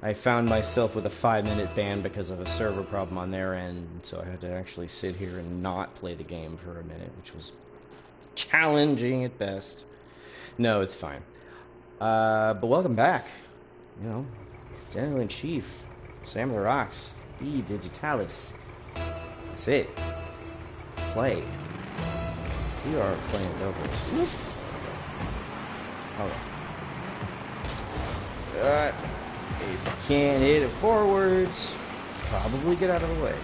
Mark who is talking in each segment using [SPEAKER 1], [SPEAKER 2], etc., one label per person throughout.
[SPEAKER 1] I found myself with a 5-minute ban because of a server problem on their end, so I had to actually sit here and not play the game for a minute, which was challenging at best. No, it's fine. But welcome back. You know, Xennial-in-Chief, Sam of the Rocks, E Digitalis. That's it. Let's play. We are playing doubles. Alright. If you can't hit it forwards, probably get out of the way.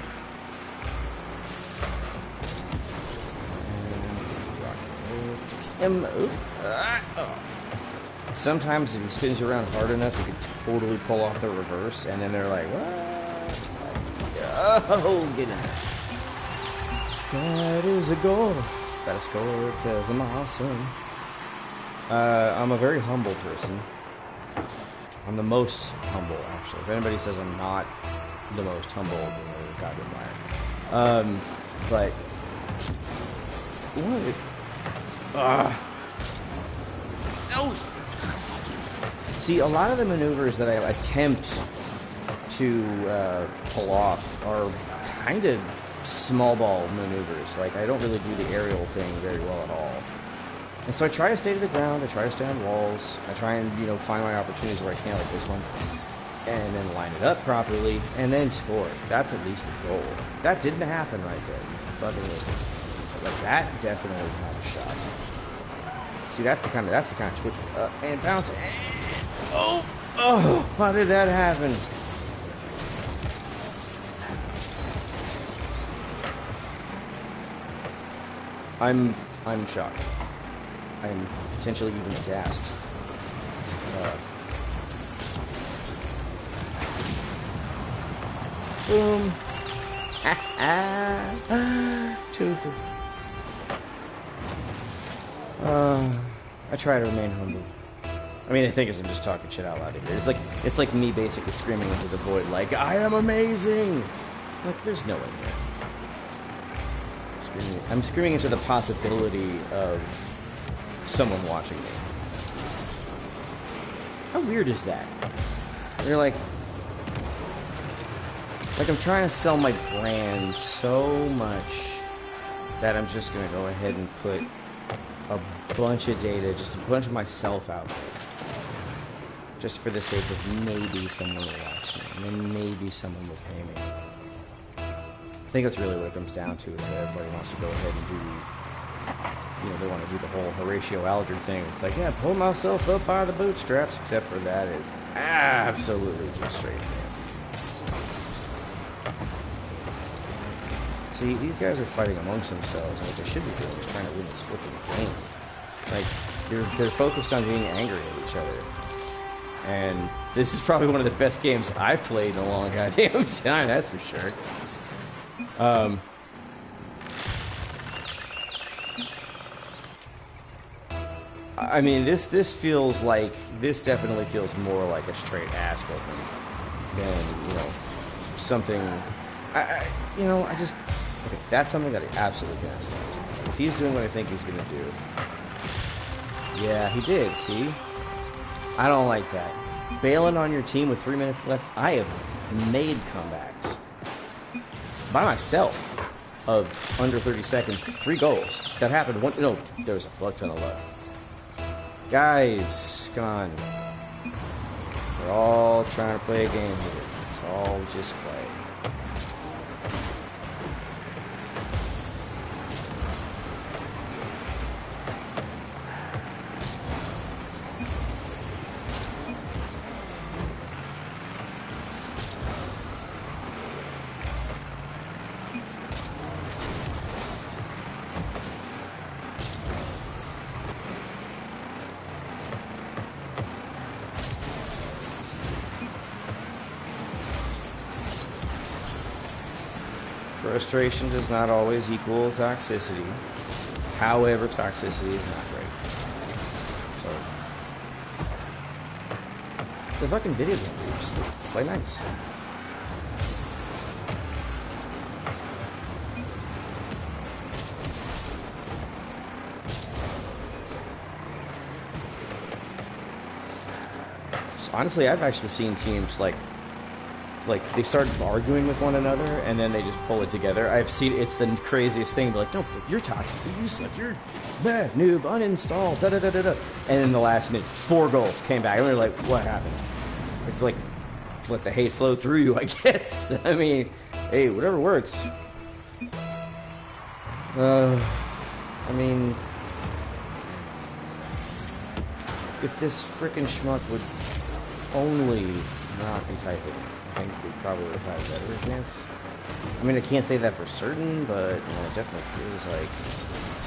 [SPEAKER 1] Sometimes if he spins you around hard enough, you could totally pull off the reverse, and then they're like, what? Oh, get in there. That is a goal. Gotta score because I'm awesome. I'm a very humble person. I'm the most humble, actually. If anybody says I'm not the most humble, then they're a goddamn liar. But what? No. See, a lot of the maneuvers that I attempt to pull off are kind of small ball maneuvers. Like, I don't really do the aerial thing very well at all. And so I try to stay to the ground, I try to stay on walls, I try and, find my opportunities where I can, like this one, and then line it up properly, and then score. That's at least the goal. That didn't happen right there. Fucking like that definitely had a shot. See, that's the kind of twitch, and bounce, and, oh, how did that happen? I'm shocked. I'm potentially even aghast. Boom. Two for. I try to remain humble. I mean, I think I'm just talking shit out loud here. It's like me basically screaming into the void, like, I am amazing! Like, there's no way there. I'm screaming into the possibility of someone watching me. How weird is that? They're like I'm trying to sell my brand so much that I'm just gonna go ahead and put a bunch of data, just a bunch of myself out there, just for the sake of maybe someone will watch me, and then maybe someone will pay me. I think that's really what it comes down to, is that everybody wants to go ahead and do, they want to do the whole Horatio Alger thing. It's like, yeah, pull myself up by the bootstraps, except for that is absolutely just straight myth. See, these guys are fighting amongst themselves, and what they should be doing is trying to win this freaking game. Like, they're focused on being angry at each other. And this is probably one of the best games I've played in a long goddamn time, that's for sure. I mean, this definitely feels more like a straight ass whooping than, something, okay, that's something that I absolutely can understand. If he's doing what I think he's gonna do. Yeah, he did, see? I don't like that. Bailing on your team with 3 minutes left, I have made comebacks. By myself, of under 30 seconds, 3 goals. That happened there was a fuck ton of luck. Guys, come on. We're all trying to play a game here. It's all just play. Frustration does not always equal toxicity. However, toxicity is not great. So, it's a fucking video game, dude. Just play nice. honestly, I've actually seen teams like they start arguing with one another and then they just pull it together. I've seen it's the craziest thing. They're like, no, you're toxic, you suck, you're bad, noob, uninstall, da da da da da. And in the last minute, 4 goals came back, and they're like, what happened? It's like, let the hate flow through you, I guess. I mean, hey, whatever works. I mean, if this frickin' schmuck would only not be typing, I think we probably would have had a better chance. I mean, I can't say that for certain, but you know, it definitely feels like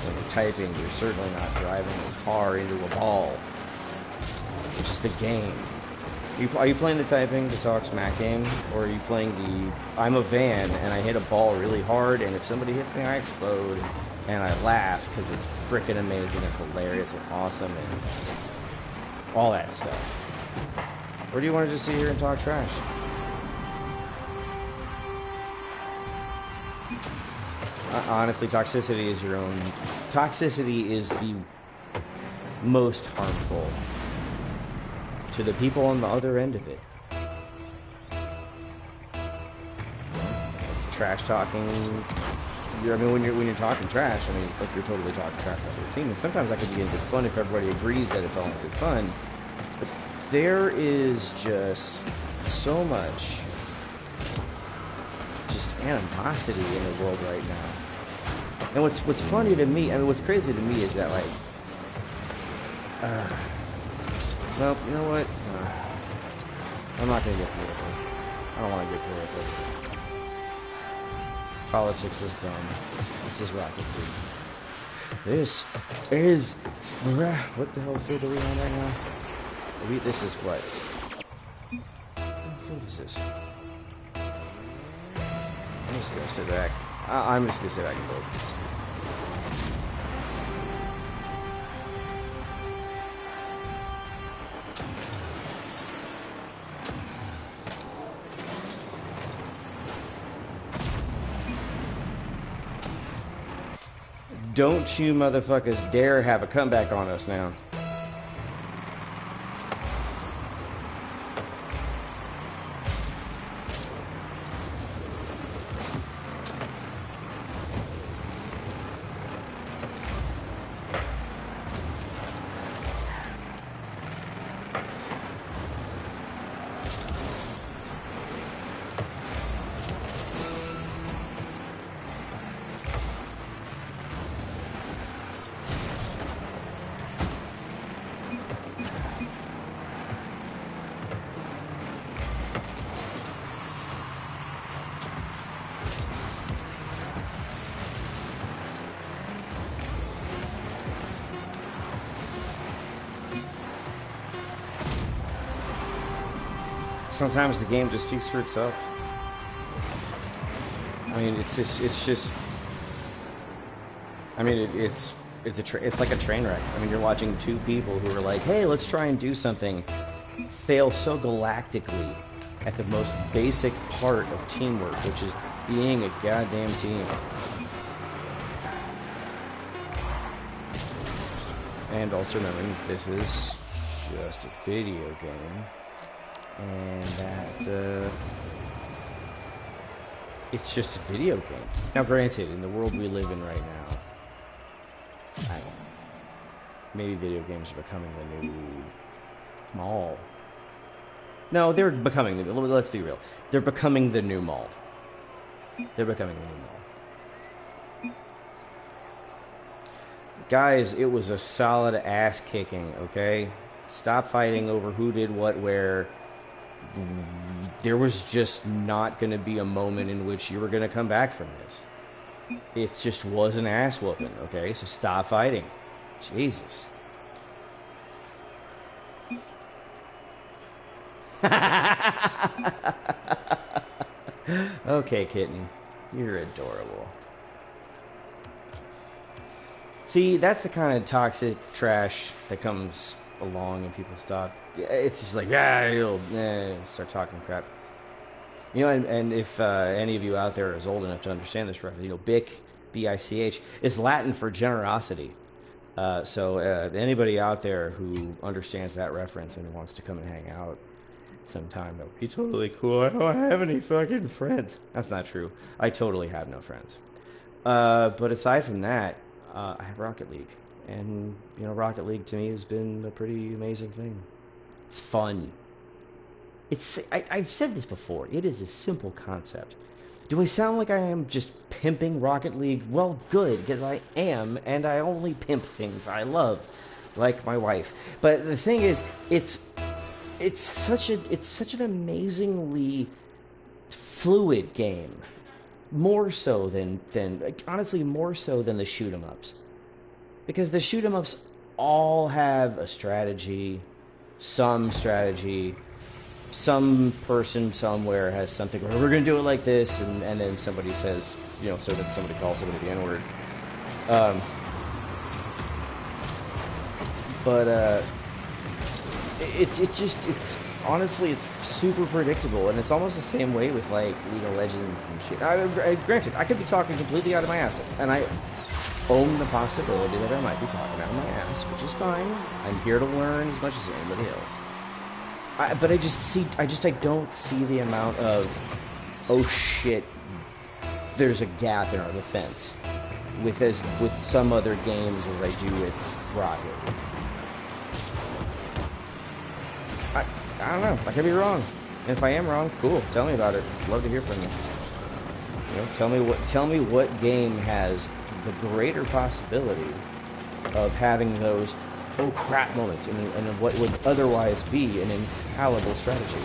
[SPEAKER 1] when you're typing, you're certainly not driving a car into a ball. It's just a game. Are you playing the typing, the talk smack game, or are you playing the I'm a van and I hit a ball really hard, and if somebody hits me, I explode, and I laugh because it's freaking amazing and hilarious and awesome and all that stuff? Or do you want to just sit here and talk trash? Honestly, toxicity is your own. Toxicity is the most harmful to the people on the other end of it. Trash talking. I mean, when you're talking trash, I mean, like you're totally talking trash about your team. And sometimes that could be in good fun if everybody agrees that it's all in good fun. But there is just so much just animosity in the world right now. And what's funny to me, I mean, what's crazy to me is that, like, well, you know what? I'm not going to get political. I don't want to get political. Politics is dumb. This is Rocket League. This is... What the hell field are we on right now? This is what? What field is this? I'm just going to sit back. I'm just going to sit back and vote. Don't you motherfuckers dare have a comeback on us now. Sometimes the game just speaks for itself. I mean, it's just. I mean, it's like a train wreck. I mean, you're watching two people who are like, "Hey, let's try and do something," fail so galactically at the most basic part of teamwork, which is being a goddamn team. And also remembering this is just a video game. And that, it's just a video game. Now, granted, in the world we live in right now, maybe video games are becoming the new mall. No, they're becoming the, let's be real. They're becoming the new mall. They're becoming the new mall. Guys, it was a solid ass kicking, okay? Stop fighting over who did what where. There was just not going to be a moment in which you were going to come back from this. It just was an ass whooping, okay? So stop fighting. Jesus. Okay, kitten. You're adorable. See, that's the kind of toxic trash that comes along and people stop. It's just like, you'll start talking crap. You know, and if any of you out there is old enough to understand this reference, you know, B-I-C-H, is Latin for generosity. So anybody out there who understands that reference and wants to come and hang out, sometime. That would be totally cool. I don't have any fucking friends. That's not true. I totally have no friends. But aside from that, I have Rocket League. And, you know, Rocket League to me has been a pretty amazing thing. It's fun. I've said this before. It is a simple concept. Do I sound like I am just pimping Rocket League? Well, good, because I am, and I only pimp things I love, like my wife. But the thing is, it's such an amazingly fluid game. More so than honestly, more so than the shoot 'em ups. Because the shoot 'em ups all have a strategy, some person somewhere has something where we're going to do it like this, and then somebody says, you know, so that somebody calls somebody the N-word. But it's honestly, it's super predictable, and it's almost the same way with, like, League of Legends and shit. Granted, I could be talking completely out of my ass, and I own the possibility that I might be talking out of my ass, which is fine. I'm here to learn as much as anybody else. But I don't see the amount of, oh shit, there's a gap in our defense with some other games as I do with Rocket League. I don't know. I could be wrong. And if I am wrong, cool. Tell me about it. Love to hear from you. You know, tell me what game has the greater possibility of having those oh crap moments in what would otherwise be an infallible strategy.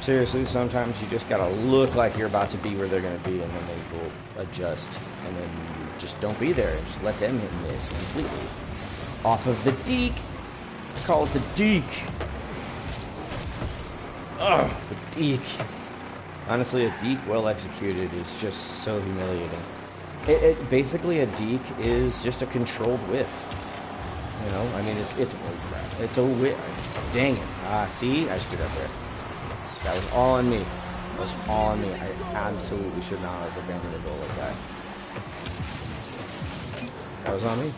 [SPEAKER 1] Seriously, sometimes you just gotta look like you're about to be where they're gonna be, and then they will adjust, and then you just don't be there, and just let them hit and miss completely. Off of the deke! I call it the deke! Ugh, the deke. Honestly, a deke well executed is just so humiliating. Basically, a deke is just a controlled whiff. You know, I mean, it's a whiff. Dang it. See? I screwed up there. That was all on me. That was all on me. I absolutely should not have abandoned a goal like that. That was on me.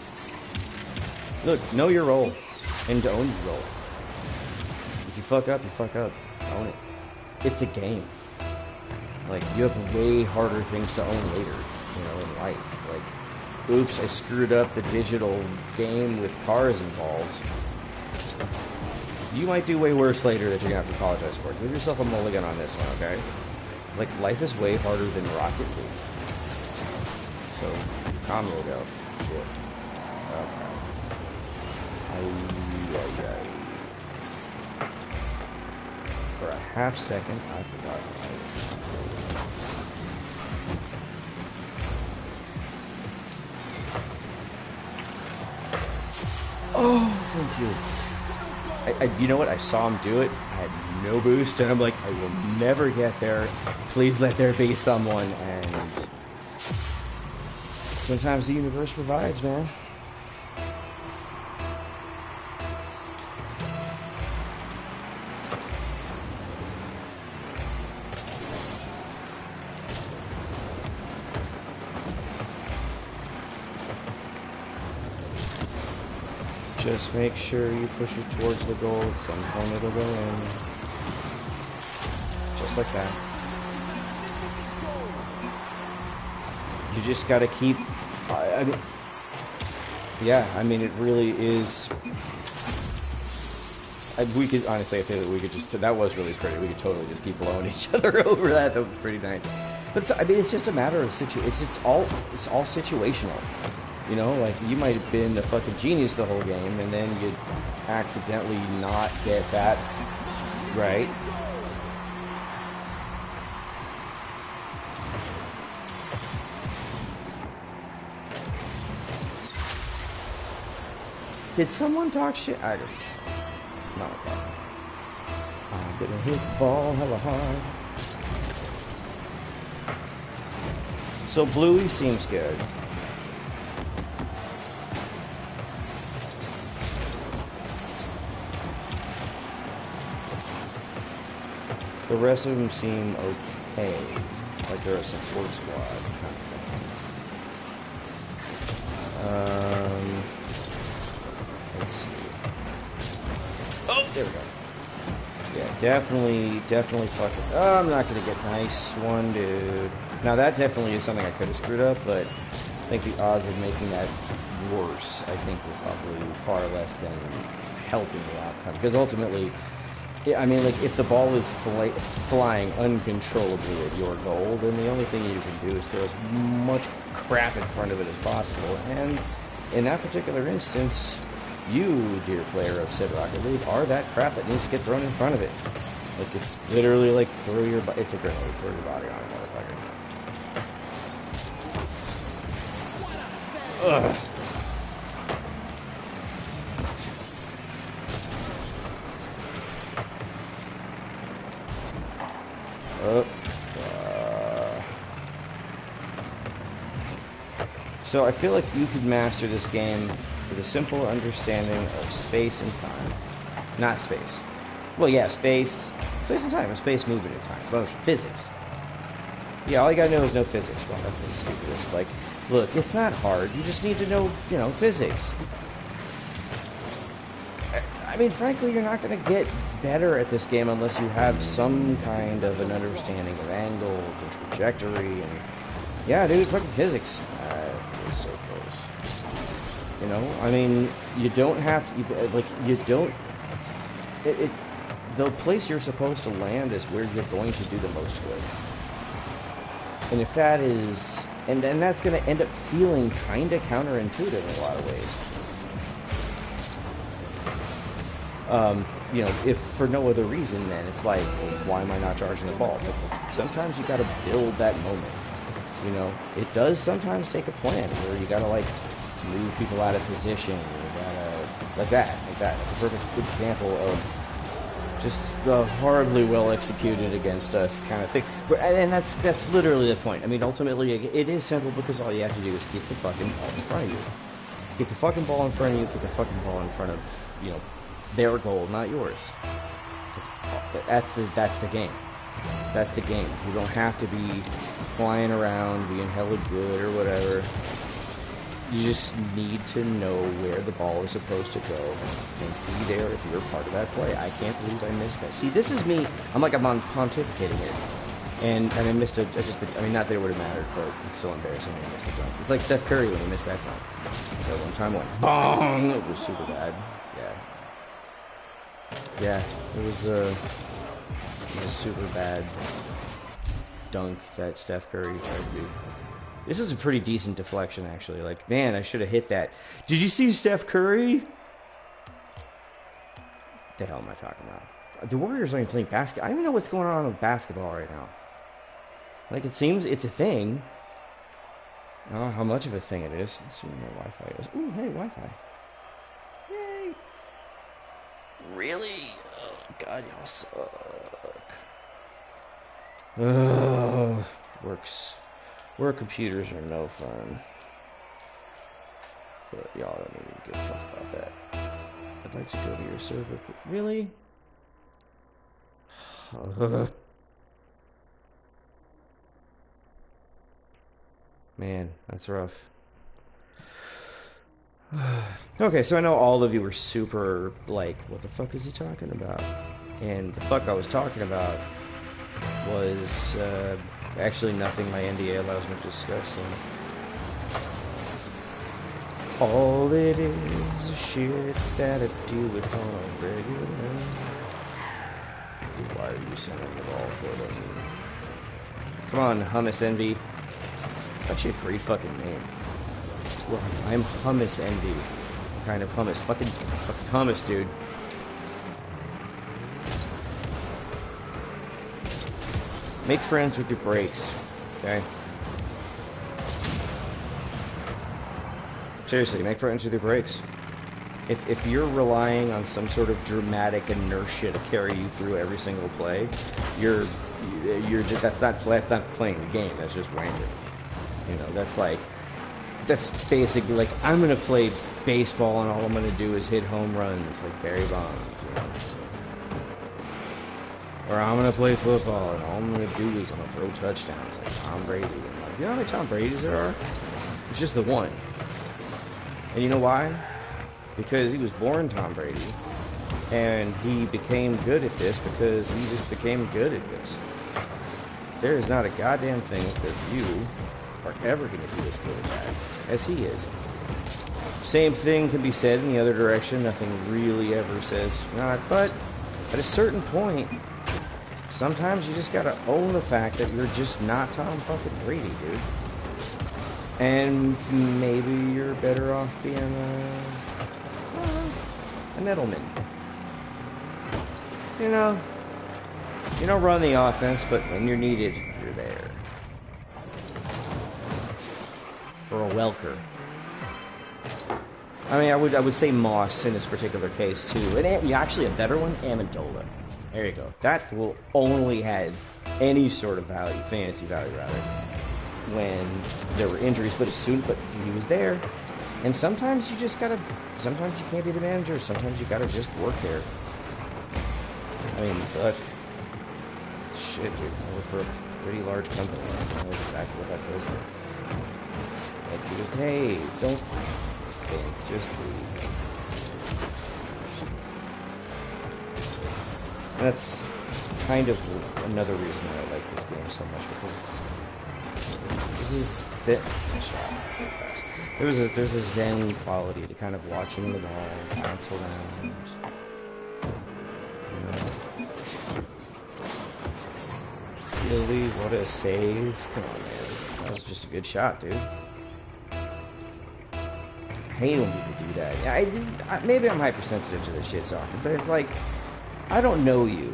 [SPEAKER 1] Look, know your role. And own your role. If you fuck up, you fuck up. Own it. It's a game. Like, you have way harder things to own later, you know, in life. Like, oops, I screwed up the digital game with cars involved. You might do way worse later that you're gonna have to apologize for. Give yourself a mulligan on this one, okay? Like, life is way harder than Rocket League. So, calm yourself. Shit. Okay. For a half second, I forgot. Oh, thank you. You know what? I saw him do it. I had no boost, and I'm like, I will never get there. Please let there be someone. And sometimes the universe provides, man. Just make sure you push it towards the goal. At some point it'll go in. Just like that. You just gotta keep... I mean... Yeah, I mean, it really is... we could, honestly, I feel that we could just... That was really pretty. We could totally just keep blowing each other over that. That was pretty nice. But, I mean, it's just a matter of... It's all situational. You know, like, you might have been a fucking genius the whole game, and then you'd accidentally not get that right. Did someone talk shit? I don't know. Not a problem. I'm gonna hit the ball hella hard. So Bluey seems good. The rest of them seem okay. Like they're a support squad kind of thing. Let's see. Oh, there we go. Yeah, definitely fucking... Oh, I'm not gonna get nice one, dude. Now that definitely is something I could have screwed up, but I think the odds of making that worse, I think, were probably far less than helping the outcome. Because ultimately, I mean, like, if the ball is flying uncontrollably at your goal, then the only thing you can do is throw as much crap in front of it as possible. And in that particular instance, you, dear player of said Rocket League, are that crap that needs to get thrown in front of it. Like, it's literally like it's a grenade, throw your body on it, motherfucker. Ugh. So I feel like you could master this game with a simple understanding of space and time. Not space. Well, yeah, space and time, and space movement and time, motion, physics. Yeah, all you gotta know is no physics. Well, that's the stupidest. Like, look, it's not hard. You just need to know, physics. I mean, frankly, you're not gonna get better at this game unless you have some kind of an understanding of angles and trajectory and... Yeah, dude, fucking physics. It was so close. I mean, you don't have to, the place you're supposed to land is where you're going to do the most good. And if that is, and that's going to end up feeling kind of counterintuitive in a lot of ways. If for no other reason, then it's like, well, why am I not charging the ball? It's like, sometimes you got to build that moment. It does sometimes take a plan where you got to, like, move people out of position. You gotta, like that. That's a perfect example of just a horribly well executed against us kind of thing. And that's literally the point. I mean, ultimately, it is simple because all you have to do is keep the fucking ball in front of you. Keep the fucking ball in front of you. Keep the fucking ball in front of, their goal, not yours. That's the game. That's the game. You don't have to be flying around, being hella good or whatever. You just need to know where the ball is supposed to go and be there if you're part of that play. I can't believe I missed that. See, this is me. I'm pontificating here. And I missed not that it would have mattered, but it's so embarrassing when I missed the dunk. It's like Steph Curry when he missed that dunk. That one time went bong! It was super bad. Yeah, it was a super bad dunk that Steph Curry tried to do. This is a pretty decent deflection, actually. Like, man, I should have hit that. Did you see Steph Curry? What the hell am I talking about? The Warriors aren't playing basketball. I don't even know what's going on with basketball right now. Like, it seems it's a thing. I don't know how much of a thing it is. Let's see where Wi-Fi is. Ooh, hey, Wi-Fi. Yay. Really? Oh, God, y'all suck. Ugh. Work computers are no fun. But y'all don't even give a fuck about that. I'd like to go to your server. Really? Man, that's rough. Okay, so I know all of you were super, like, what the fuck is he talking about? And the fuck I was talking about was, actually nothing my NDA allows me to discuss. So. All it is shit that I deal with on a regular. Why are you sending it all for them? Come on, Hummus Envy. That's actually a great fucking name. Well, I'm Hummus Envy. What kind of hummus? Fucking hummus, dude. Make friends with your brakes, okay? Seriously, make friends with your brakes. If you're relying on some sort of dramatic inertia to carry you through every single play, you're just that's not playing the game. That's just random. That's basically like I'm gonna play baseball and all I'm gonna do is hit home runs like Barry Bonds. Or I'm gonna play football and all I'm gonna do is I'm gonna throw touchdowns like Tom Brady. And like, you know how many Tom Brady's there are? It's just the one. And you know why? Because he was born Tom Brady. And he became good at this because he just became good at this. There is not a goddamn thing that says you are ever going to be as good at that as he is. Same thing can be said in the other direction. Nothing really ever says not. But at a certain point, sometimes you just got to own the fact that you're just not Tom fucking Brady, dude. And maybe you're better off being an Edelman. You don't run the offense, but when you're needed, you're there. Or a Welker. I mean, I would say Moss in this particular case too, and actually a better one, Amendola. There you go. That fool only had any sort of value, fantasy value rather, when there were injuries. But he was there. And sometimes you can't be the manager. Sometimes you gotta just work there. I mean, but shit, dude. I work for a pretty large company. I know exactly what that feels like. Like, you just, hey, don't think, just breathe. And that's kind of another reason why I like this game so much, because there's a zen quality to kind of watching the ball bounce around. Really, what a save. Come on, man. That was just a good shot, dude. I hate when people do that. Maybe I'm hypersensitive to this shit talking, but it's like, I don't know you.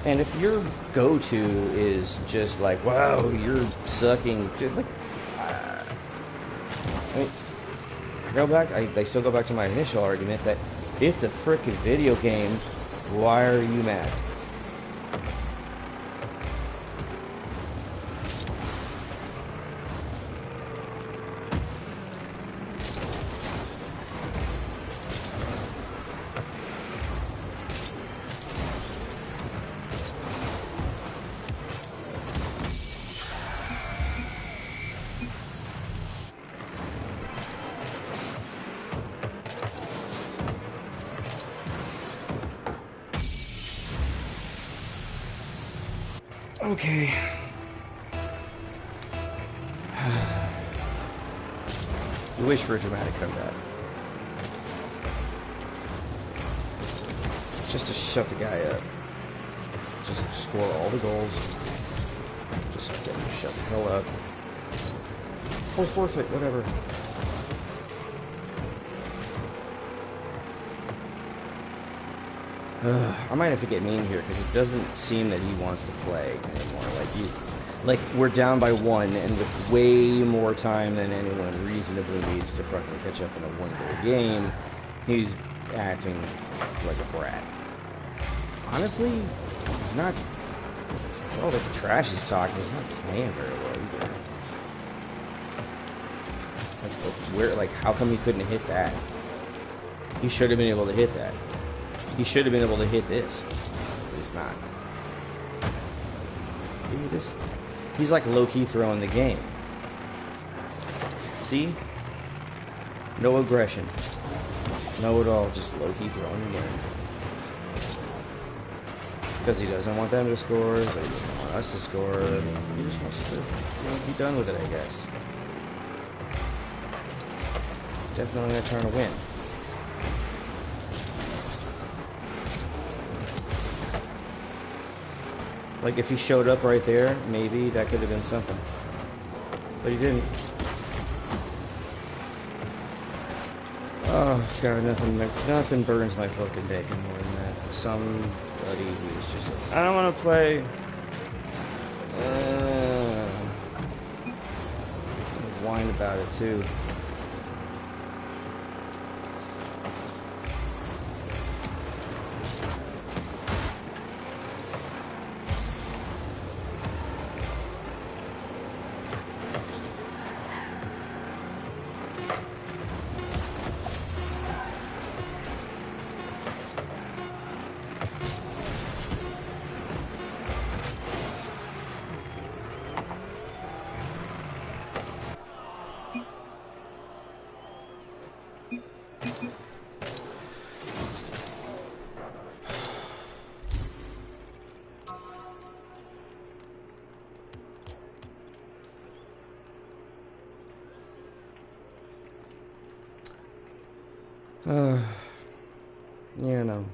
[SPEAKER 1] And if your go-to is just like, wow, you're sucking, like, I mean, I still go back to my initial argument that it's a frickin' video game. Why are you mad? Okay. We wish for a dramatic comeback. Just to shut the guy up. Just score all the goals. Just get him shut the hell up. Or forfeit, whatever. I might have to get mean here because it doesn't seem that he wants to play anymore. We're down by 1, and with way more time than anyone reasonably needs to fucking catch up in a one-goal game, he's acting like a brat. Honestly, he's not. All the trash he's talking, he's not playing very well either. How come he couldn't hit that? He should have been able to hit that. He should have been able to hit this. He's not. See this? He's like low-key throwing the game. See? No aggression. No at all. Just low-key throwing the game. Because he doesn't want them to score, but he doesn't want us to score. He just wants to be done with it, I guess. Definitely not trying to win. Like, if he showed up right there, maybe that could have been something. But he didn't. Oh, God, nothing burns my fucking bacon more than that. Somebody who's just like, I don't want to play. Whine about it, too. You know.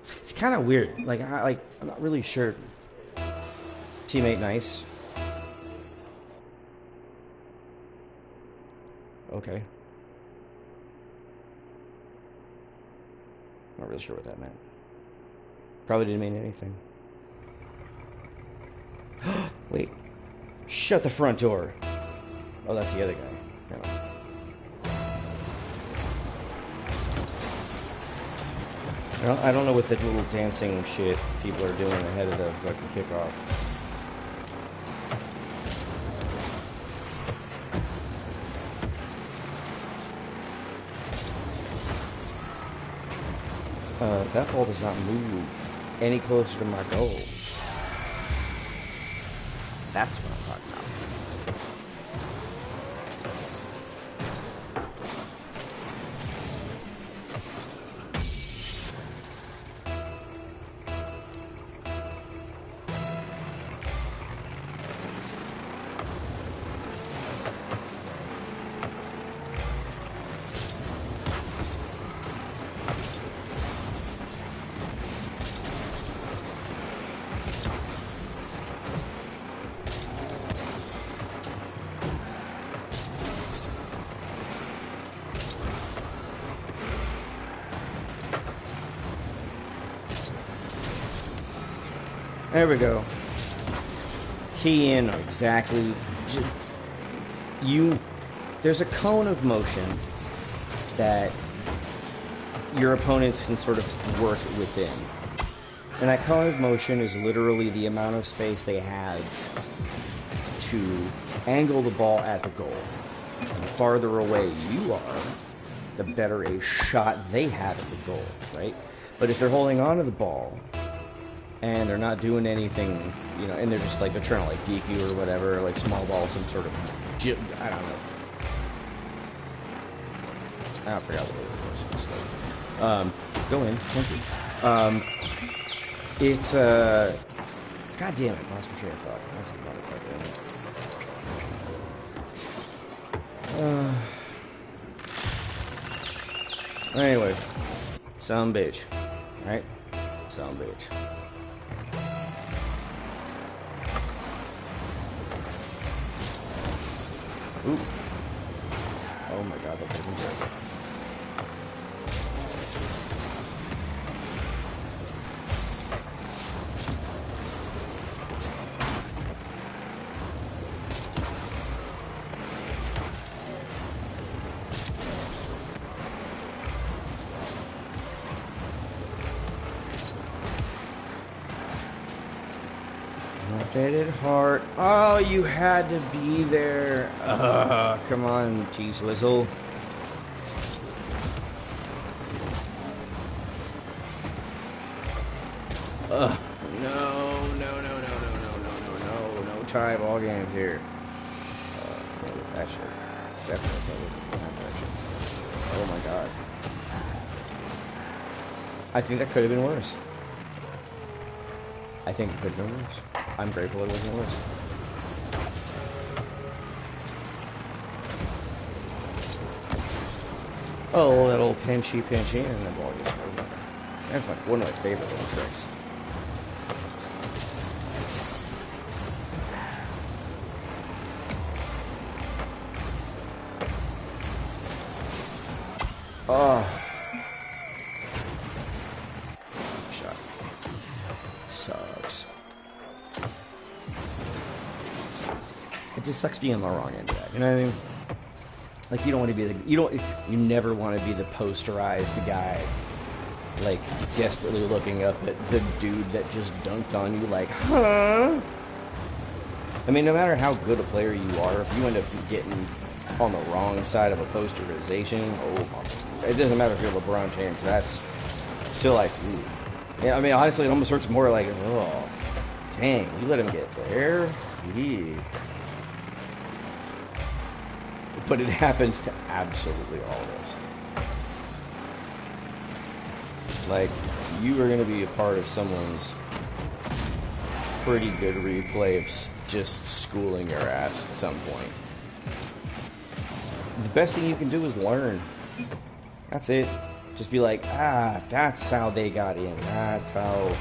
[SPEAKER 1] It's kind of weird. I'm not really sure. Teammate nice. Okay. Not really sure what that meant. Probably didn't mean anything. Wait. Shut the front door. Oh, that's the other guy. No. I don't know what the little dancing shit people are doing ahead of the fucking kickoff. That ball does not move any closer to my goal. That's what I'm talking about. There we go. Key in exactly. There's a cone of motion that your opponents can sort of work within. And that cone of motion is literally the amount of space they have to angle the ball at the goal. And the farther away you are, the better a shot they have at the goal, right? But if they're holding on to the ball, and they're not doing anything, you know, and they're just like, they're trying to like DQ or whatever, like small ball, some sort of, I don't know. I forgot what it was. Go in, thank you. It's, God damn it, lost my train of thought. That's a motherfucker. Anyway, some bitch, right? Some bitch. Ooh. Oh my god, that could have been good. Faded heart. Oh, you had to be there. Come on, cheese whistle. No tie ball games here. That shit. Definitely. Oh my god. I think that could have been worse. I think it could have been worse. I'm grateful it wasn't worse. Oh, that old pinchy, and the ball gets over. That's one of my favorite little tricks. Oh. Shot. Sucks. It just sucks being on the wrong end of that. You know what I mean? Like, you don't want to be the... You never want to be the posterized guy, like, desperately looking up at the dude that just dunked on you, like, huh? I mean, no matter how good a player you are, if you end up getting on the wrong side of a posterization, it doesn't matter if you're LeBron James, that's still like, ooh. Yeah, I mean, honestly, it almost hurts more like, oh, dang, you let him get there? Eee. But it happens to absolutely all of us. Like, you are going to be a part of someone's pretty good replay of just schooling your ass at some point. the best thing you can do is learn. That's it. Just be like, that's how they got in. That's how,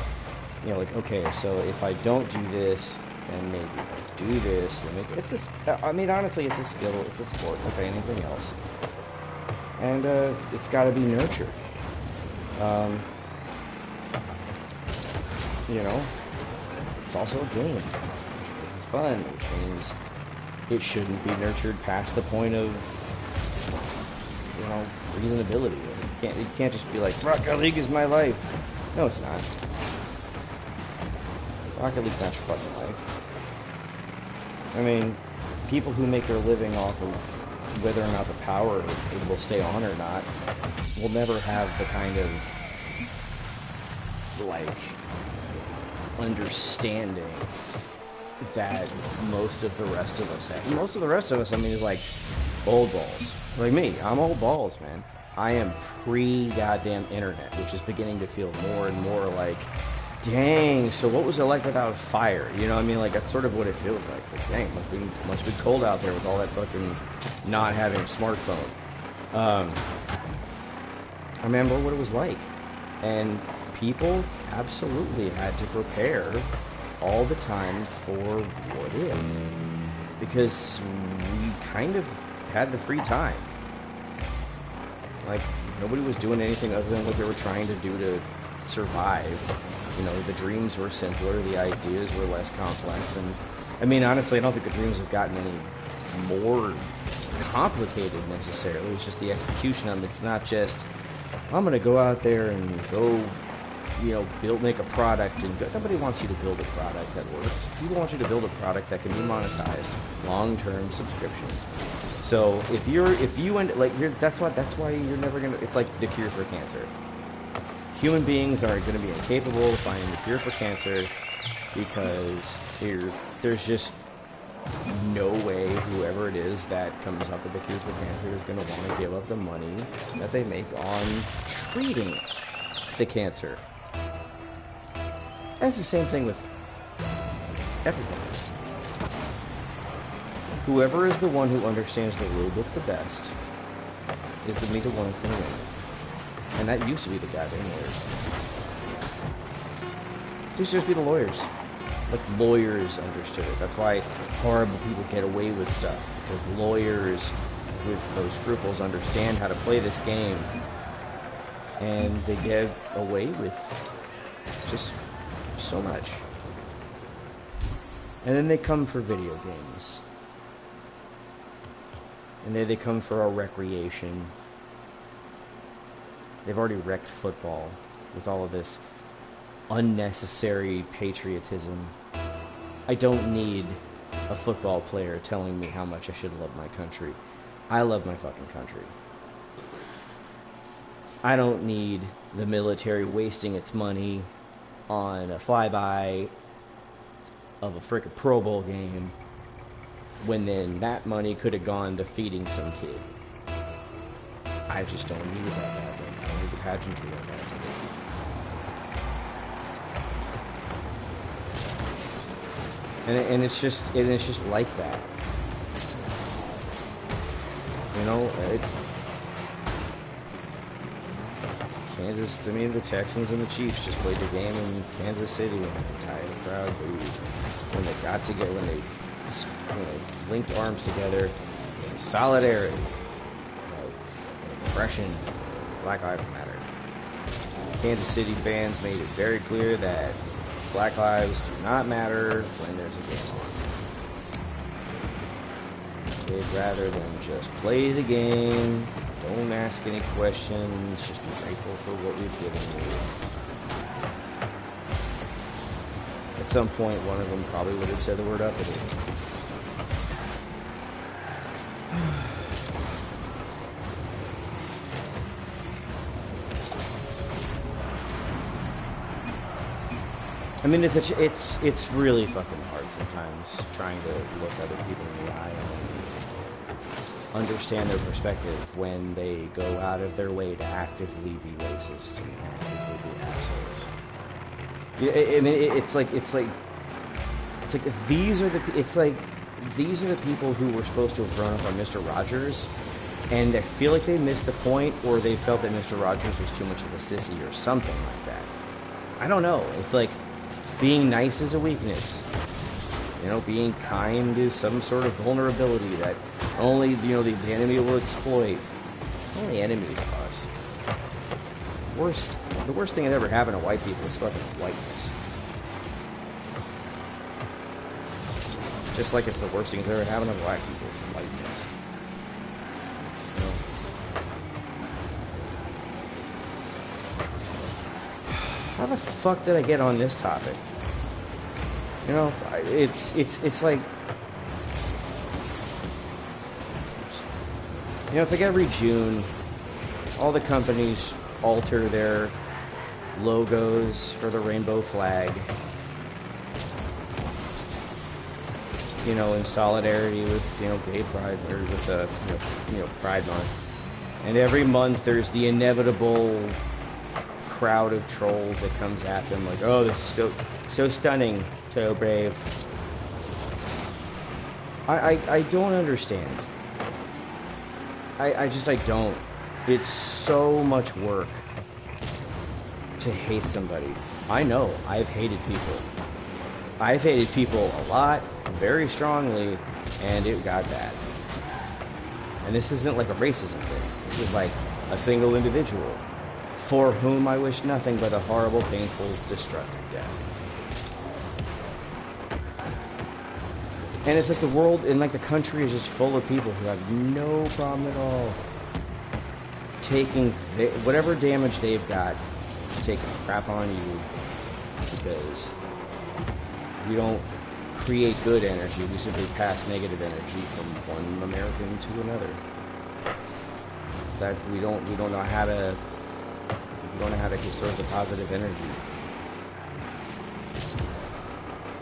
[SPEAKER 1] you know, like, okay, so if I don't do this, then maybe if I do this, then maybe it's a, I mean, honestly, it's a skill, it's a sport, like anything else. And it's got to be nurtured. You know, it's also a game, which is fun, which means it shouldn't be nurtured past the point of, you know, reasonability. You can't just be like, Rocket League is my life. No, it's not. Rocket League's not your fucking life. I mean, people who make their living off of whether or not the power will stay on or not will never have the kind of, like, understanding that most of the rest of us have. Most of the rest of us, I mean, is like old balls. Like me, I'm old balls, man. I am pre-goddamn internet, which is beginning to feel more and more like, dang, so what was it like without fire? You know what I mean? Like, that's sort of what it feels like. It's like, dang, must be cold out there with all that fucking not having a smartphone. I remember what it was like. And people absolutely had to prepare all the time for what if. Because we kind of had the free time. Like, nobody was doing anything other than what they were trying to do to survive. You know, the dreams were simpler, the ideas were less complex, and I mean, honestly, I don't think the dreams have gotten any more complicated necessarily. It's just the execution of them. It's not just, I'm going to go out there and go, you know, make a product, and nobody wants you to build a product that works. People want you to build a product that can be monetized, long-term subscription. So if you end like, that's why you're never gonna. It's like the cure for cancer. Human beings are going to be incapable of finding the cure for cancer because there's just no way whoever it is that comes up with the cure for cancer is going to want to give up the money that they make on treating the cancer. That's the same thing with everything. Whoever is the one who understands the rulebook the best is the one that's going to win. And that used to be the goddamn lawyers. It used to just be the lawyers. Like, lawyers understood it. That's why horrible people get away with stuff. Because lawyers with those scruples understand how to play this game. And they get away with just so much. And then they come for video games. And then they come for our recreation. They've already wrecked football with all of this unnecessary patriotism. I don't need a football player telling me how much I should love my country. I love my fucking country. I don't need the military wasting its money on a flyby of a frickin' Pro Bowl game when then that money could have gone to feeding some kid. I just don't need it that badly. I don't need the pageantry of that. And it's just like that. You know, Kansas, to me, the Texans and the Chiefs just played the game in Kansas City, and the entire crowd booed. When they got together, when they linked arms together in solidarity of oppression, Black Lives Matter. Kansas City fans made it very clear that Black lives do not matter when there's a game on. They'd rather them just play the game, don't ask any questions, just be grateful for what we've given you. At some point, one of them probably would have said the word uppity. I mean, it's really fucking hard sometimes trying to look other people in the eye and understand their perspective when they go out of their way to actively be racist and actively be assholes. I mean, it's like these are the people who were supposed to have grown up on Mr. Rogers And I feel like they missed the point, or they felt that Mr. Rogers was too much of a sissy or something like that. I don't know. It's like being nice is a weakness. You know, being kind is some sort of vulnerability that only, you know, the enemy will exploit. Only enemies us. The worst thing that ever happened to white people is fucking whiteness. Just like it's the worst thing that's ever happened to black people is whiteness. You know? How the fuck did I get on this topic? You know, it's like, you know, it's like every June, all the companies alter their logos for the rainbow flag. You know, in solidarity with, you know, Gay Pride, or with you know, Pride Month. And every month there's the inevitable crowd of trolls that comes at them like, oh, this is so stunning, so brave. I don't understand. I don't. It's so much work to hate somebody. I know, I've hated people. I've hated people a lot, very strongly, and it got bad. And this isn't like a racism thing. This is like a single individual for whom I wish nothing but a horrible, painful, destructive death. And it's like the world and like the country is just full of people who have no problem at all taking whatever damage they've got, taking crap on you because we don't create good energy. We simply pass negative energy from one American to another. That we don't know how to get source of positive energy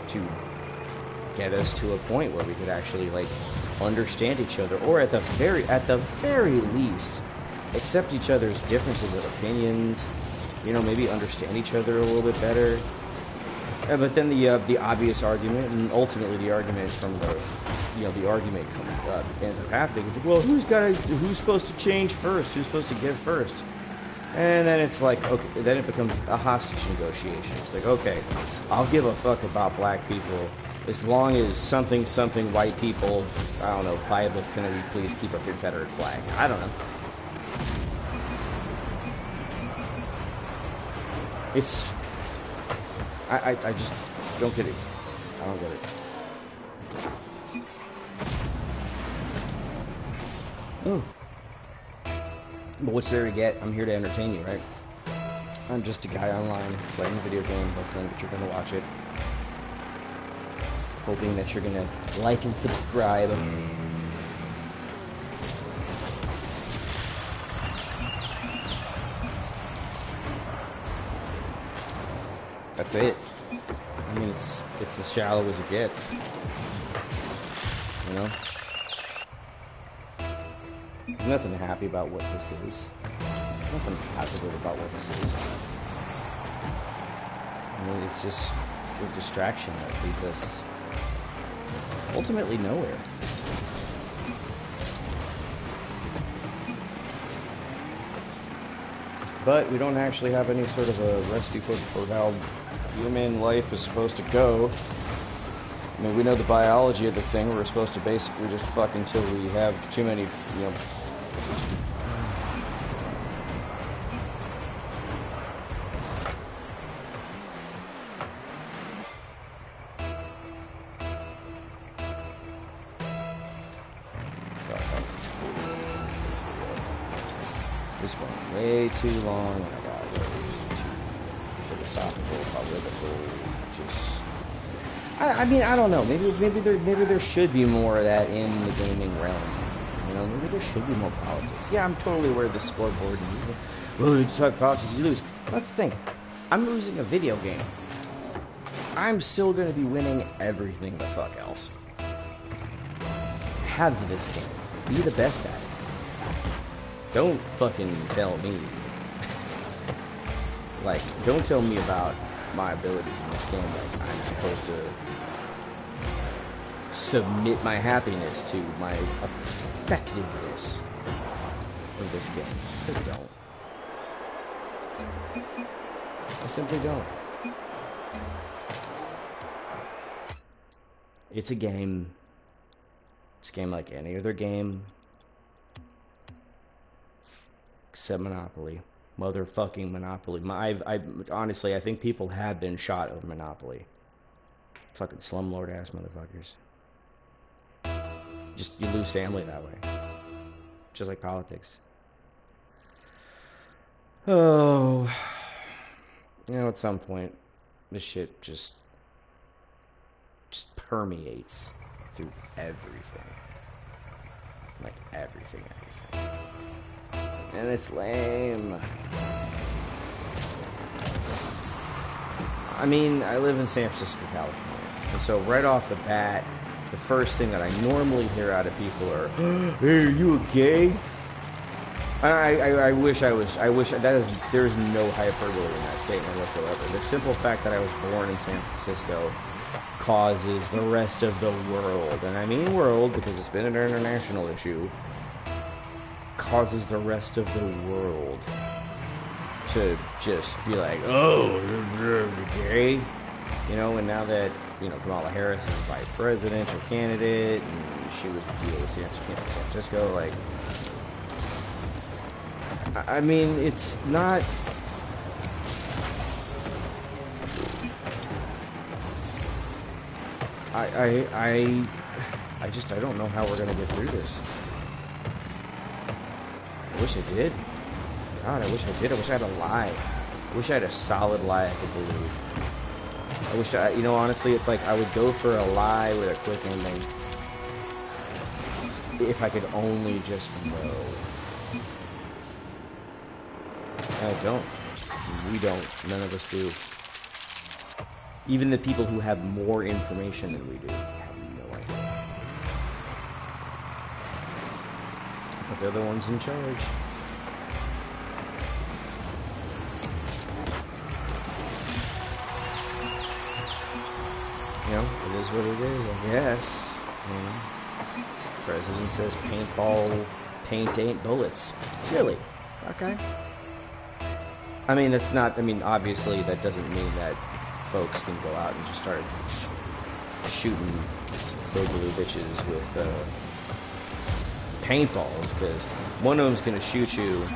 [SPEAKER 1] to get us to a point where we could actually like understand each other, or at the very least accept each other's differences of opinions. You know, maybe understand each other a little bit better. But then the obvious argument, and ultimately the argument from the argument ends up happening is like, well, who's supposed to change first? Who's supposed to give first? And then it's like, okay, then it becomes a hostage negotiation. It's like, okay, I'll give a fuck about black people as long as something white people, I don't know, Bible, can we please keep a Confederate flag? I don't know. It's, I just don't get it. I don't get it. Oh. But what's there to get? I'm here to entertain you, right? I'm just a guy online playing a video game, hoping that you're going to watch it. Hoping that you're going to like and subscribe. That's it. I mean, it's as shallow as it gets. You know? There's nothing happy about what this is. There's nothing positive about what this is. I mean, it's just a distraction that leads us ultimately nowhere. But we don't actually have any sort of a recipe for how human life is supposed to go. I mean, we know the biology of the thing. We're supposed to basically just fuck until we have too many, you know. This went way too long, and I got way too philosophical, political, just... I mean, I don't know. Maybe there should be more of that in the gaming realm. You know, maybe there should be more politics. Yeah, I'm totally aware of the scoreboard. Well, you talk politics, you lose. That's the thing. I'm losing a video game. I'm still going to be winning everything the fuck else. Have this game. Be the best at it. Don't fucking tell me. Like, don't tell me about my abilities in this game. Like, I'm supposed to submit my happiness to my effectiveness. of this game. I said don't. I simply don't. It's a game. It's a game like any other game. Except Monopoly. Motherfucking Monopoly. Honestly, I think people have been shot over Monopoly. Fucking slumlord ass motherfuckers. Just, you lose family that way. Just like politics. Oh. You know, at some point, this shit just permeates through everything. Like everything. And it's lame. I mean, I live in San Francisco, California. And so right off the bat, the first thing that I normally hear out of people are, hey, are you a gay? I wish there's no hyperbole in that statement whatsoever. The simple fact that I was born in San Francisco causes the rest of the world, and I mean world because it's been an international issue, causes the rest of the world to just be like, oh, you're gay? You know, and now that, you know, Kamala Harris is vice presidential candidate, and she was the DA of San Francisco, like, I mean, it's not... I don't know how we're gonna get through this. I wish I did. God, I wish I did. I wish I had a lie. I wish I had a solid lie I could believe. I wish you know, honestly, it's like I would go for a lie with a quick ending if I could only just know. I don't. We don't. None of us do. Even the people who have more information than we do have no idea. But they're the ones in charge. You know, it is what it is, I guess. You know, President says paint ain't bullets. Really? Okay. I mean, it's not, I mean, obviously that doesn't mean that folks can go out and just start shooting boogaloo bitches with paintballs, because one of them's going to shoot you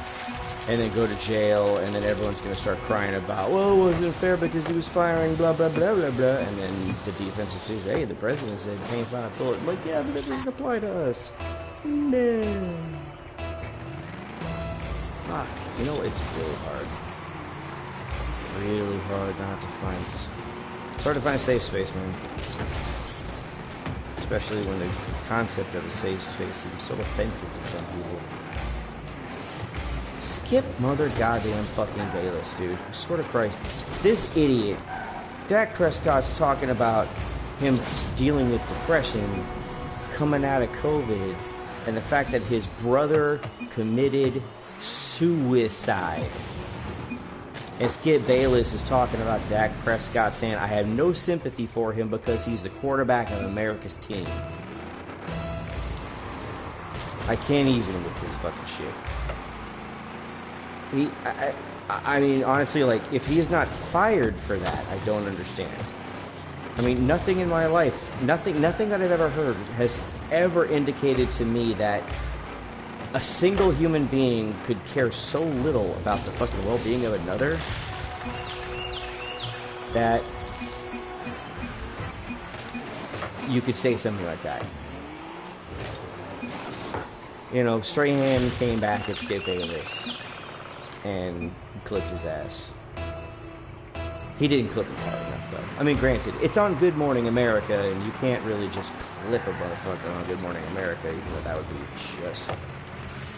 [SPEAKER 1] and then go to jail, and then everyone's going to start crying about, well, it wasn't fair because he was firing blah, blah, blah, blah, blah, and then the defensive says, hey, the president said paint's not a bullet. I'm like, yeah, but it doesn't apply to us. No. Fuck. You know, it's really hard. Really hard not to find. It's hard to find a safe space, man. Especially when the concept of a safe space seems so offensive to some people. Skip mother goddamn fucking Bayless, dude. I swear to Christ. This idiot, Dak Prescott's talking about him dealing with depression coming out of COVID, and the fact that his brother committed suicide. And Skip Bayless is talking about Dak Prescott saying, I have no sympathy for him because he's the quarterback of America's team. I can't even with this fucking shit. I mean, honestly, like, if he is not fired for that, I don't understand. I mean, nothing in my life, nothing that I've ever heard has ever indicated to me that a single human being could care so little about the fucking well-being of another that you could say something like that. You know, Strahan came back at Skip Bayless and clipped his ass. He didn't clip him hard enough, though. I mean, granted, it's on Good Morning America, and you can't really just clip a motherfucker on Good Morning America, even though that would be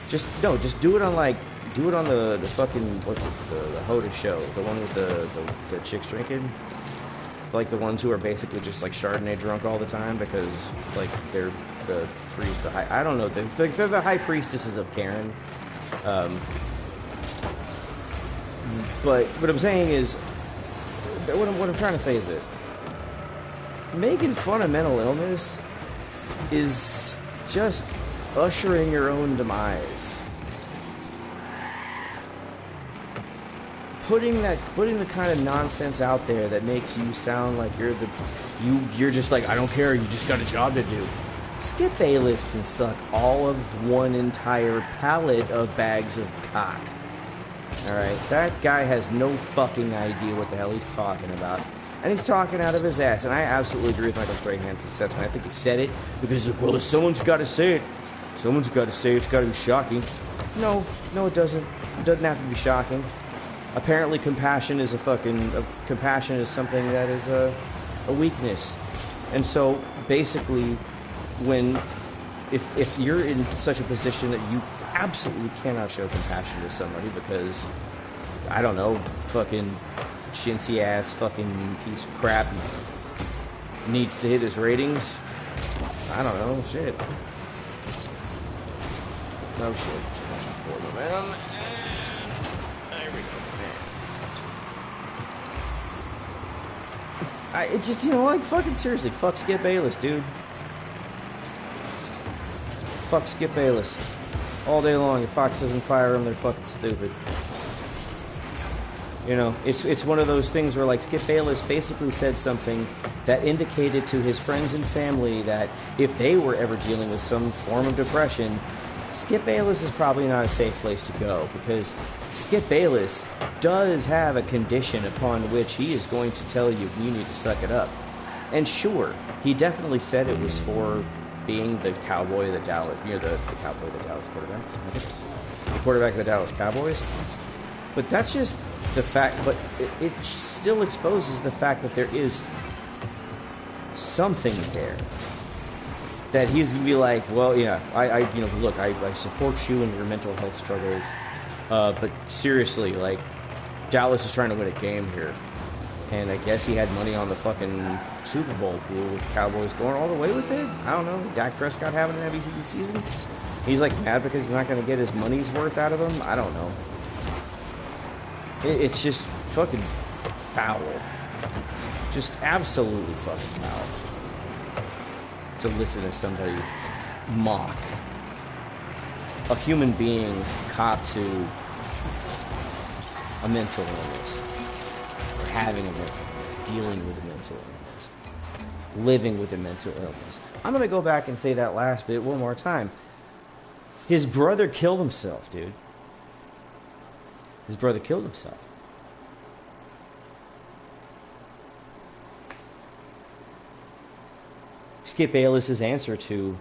[SPEAKER 1] just do it on, like, do it on the fucking, what's it, the Hoda show, the one with the chicks drinking. Like the ones who are basically just like Chardonnay drunk all the time because like they're the priest, I don't know, they're the high priestesses of Karen. But what I'm saying is, what I'm trying to say is this: making fun of mental illness is just ushering your own demise. putting the kind of nonsense out there that makes you sound like you're just like, I don't care, you just got a job to do. Skip Bayless can suck all of one entire pallet of bags of cock. Alright, that guy has no fucking idea what the hell he's talking about. And he's talking out of his ass. And I absolutely agree with Michael Strahan's assessment. I think he said it because, well, if someone's got to say it. Someone's got to say it. It's got to be shocking. No, it doesn't. It doesn't have to be shocking. Apparently compassion is compassion is something that is a weakness. And so, basically, if you're in such a position that you absolutely cannot show compassion to somebody because, I don't know, fucking chintzy ass fucking piece of crap needs to hit his ratings, I don't know, shit. No shit. There we go. It just, like, fucking seriously, fuck Skip Bayless, dude. Fuck Skip Bayless. All day long, if Fox doesn't fire him, they're fucking stupid. It's one of those things where, like, Skip Bayless basically said something that indicated to his friends and family that if they were ever dealing with some form of depression, Skip Bayless is probably not a safe place to go, because Skip Bayless does have a condition upon which he is going to tell you need to suck it up. And sure, he definitely said it was for being the cowboy of the Dallas, the cowboy of the Dallas quarterbacks, I think it's the quarterback of the Dallas Cowboys. But that's just the fact, but it still exposes the fact that there is something there. That he's gonna be like, well, yeah, look, I support you in your mental health struggles, but seriously, like, Dallas is trying to win a game here. And I guess he had money on the fucking Super Bowl pool with the Cowboys going all the way with it. I don't know. Dak Prescott having an MVP season. He's like mad because he's not going to get his money's worth out of him. I don't know. It's just fucking foul. Just absolutely fucking foul. To listen to somebody mock a human being cop to a mental illness. Having a mental illness, dealing with a mental illness, living with a mental illness. I'm going to go back and say that last bit one more time. His brother killed himself, dude. His brother killed himself. Skip Bayless's answer to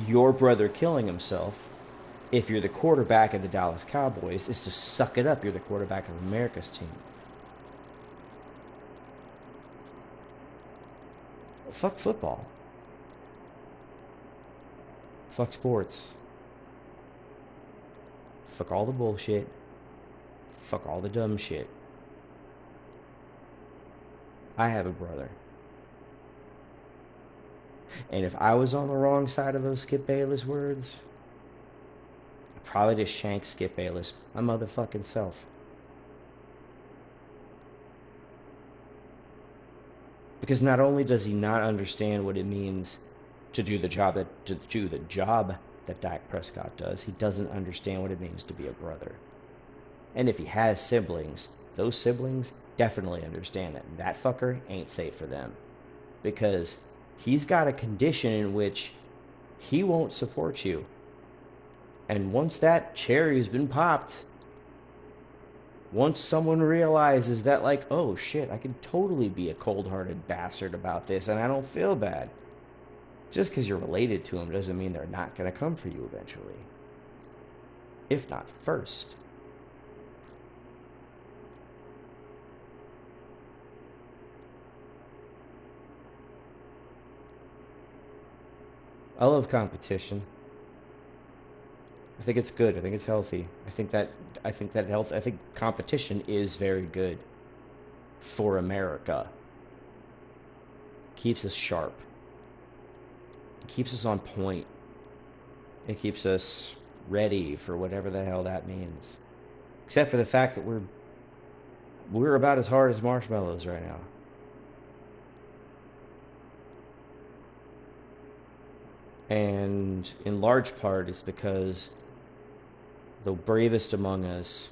[SPEAKER 1] your brother killing himself, if you're the quarterback of the Dallas Cowboys, is to suck it up. You're the quarterback of America's team. Fuck football. Fuck sports. Fuck all the bullshit. Fuck all the dumb shit. I have a brother. And if I was on the wrong side of those Skip Bayless words, I'd probably just shank Skip Bayless my motherfucking self. Because not only does he not understand what it means to do the job that Dak Prescott does, he doesn't understand what it means to be a brother. And if he has siblings, those siblings definitely understand that. That fucker ain't safe for them. Because he's got a condition in which he won't support you. And once that cherry's been popped, once someone realizes that, like, oh shit, I can totally be a cold-hearted bastard about this and I don't feel bad. Just because you're related to them doesn't mean they're not going to come for you eventually. If not first. I love competition. I think it's good. I think it's healthy. I think competition is very good for America. Keeps us sharp. It keeps us on point. It keeps us ready for whatever the hell that means. Except for the fact that we're about as hard as marshmallows right now. And in large part it's because the bravest among us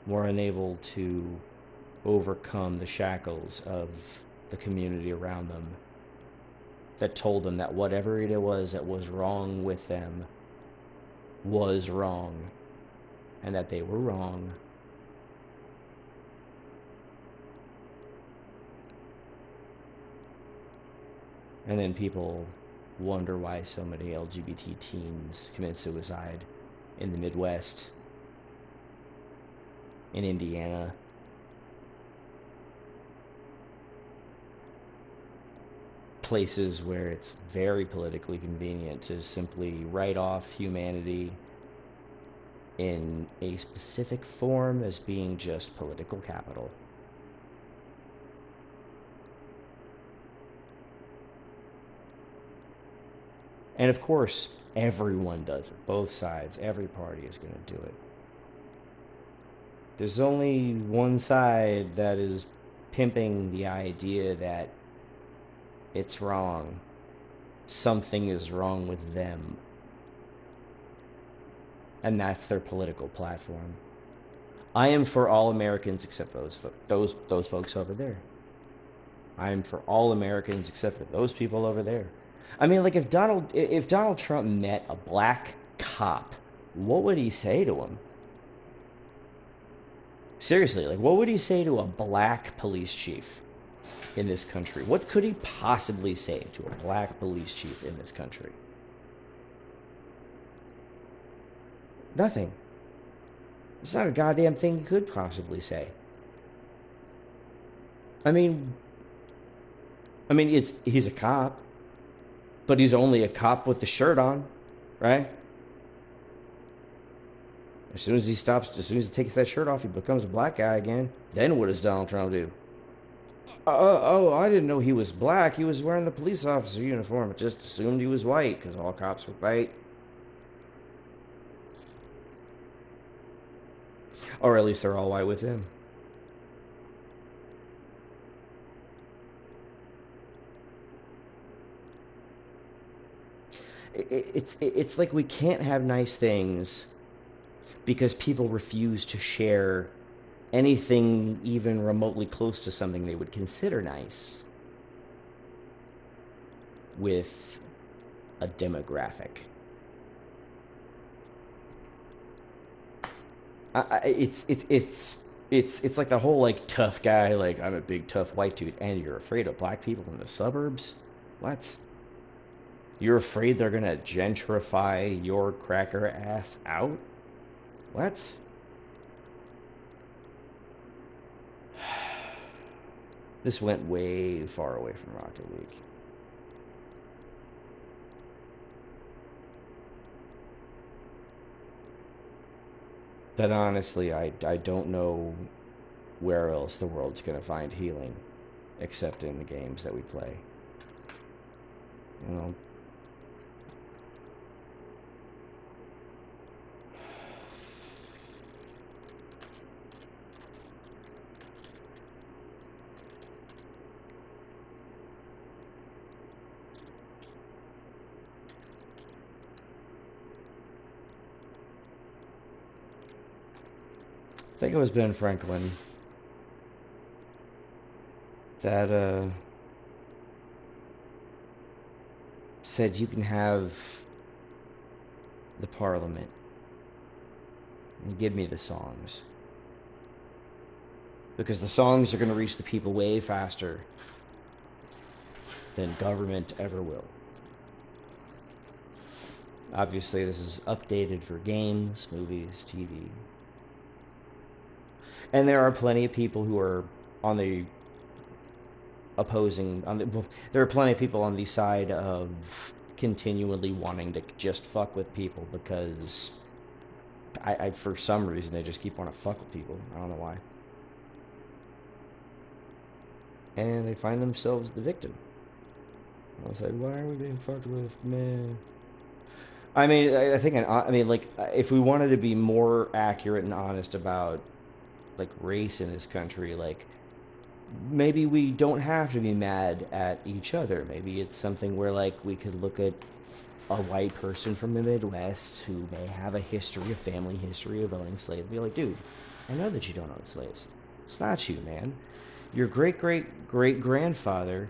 [SPEAKER 1] were unable to overcome the shackles of the community around them that told them that whatever it was that was wrong with them was wrong, and that they were wrong. And then people wonder why so many LGBT teens commit suicide in the Midwest, in Indiana. Places where it's very politically convenient to simply write off humanity in a specific form as being just political capital. And of course, everyone does it. Both sides, every party is going to do it. There's only one side that is pimping the idea that it's wrong. Something is wrong with them. And that's their political platform. I am for all Americans except those folks over there. I am for all Americans except for those people over there. I mean, like, if Donald Trump met a black cop, what would he say to him? Seriously, like, what would he say to a black police chief in this country? What could he possibly say to a black police chief in this country? Nothing. There's not a goddamn thing he could possibly say. I mean, he's a cop, but he's only a cop with the shirt on, right? As soon as he takes that shirt off, he becomes a black guy again. Then what does Donald Trump do? Oh, I didn't know he was black. He was wearing the police officer uniform. I just assumed he was white because all cops were white. Or at least they're all white with him. It's like we can't have nice things because people refuse to share anything even remotely close to something they would consider nice with a demographic. It's like the whole, like, tough guy, like, I'm a big tough white dude, and you're afraid of black people in the suburbs? What? You're afraid they're gonna gentrify your cracker ass out? What? This went way far away from Rocket League. But honestly, I don't know where else the world's gonna find healing except in the games that we play. You know? I think it was Ben Franklin that said you can have the Parliament and give me the songs, because the songs are going to reach the people way faster than government ever will. Obviously, this is updated for games, movies, TV. And there are plenty of people who are on the there are plenty of people on the side of continually wanting to just fuck with people because I for some reason they just keep wanting to fuck with people. I don't know why. And they find themselves the victim. I was like, why are we being fucked with, man? I mean, like, if we wanted to be more accurate and honest about, like, race in this country, like, maybe we don't have to be mad at each other. Maybe it's something where, like, we could look at a white person from the Midwest who may have a family history of owning slaves and be like, dude, I know that you don't own slaves. It's not you, man. Your great-great-great-grandfather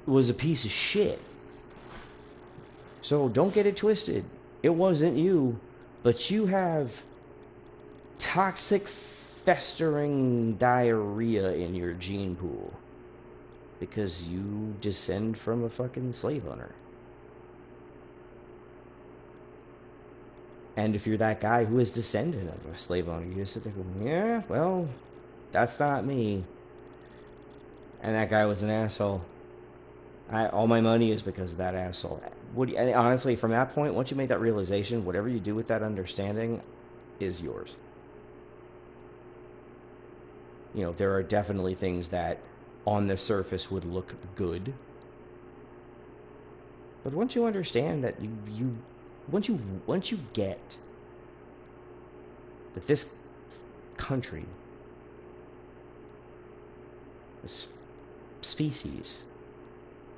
[SPEAKER 1] was a piece of shit. So don't get it twisted. It wasn't you, but you have toxic, festering diarrhea in your gene pool because you descend from a fucking slave owner. And if you're that guy who is descendant of a slave owner, you just sit there going, yeah, well, that's not me. And that guy was an asshole. All my money is because of that asshole. And honestly, from that point, once you make that realization, whatever you do with that understanding is yours. You know, there are definitely things that on the surface would look good. But once you understand that once you get that this country, this species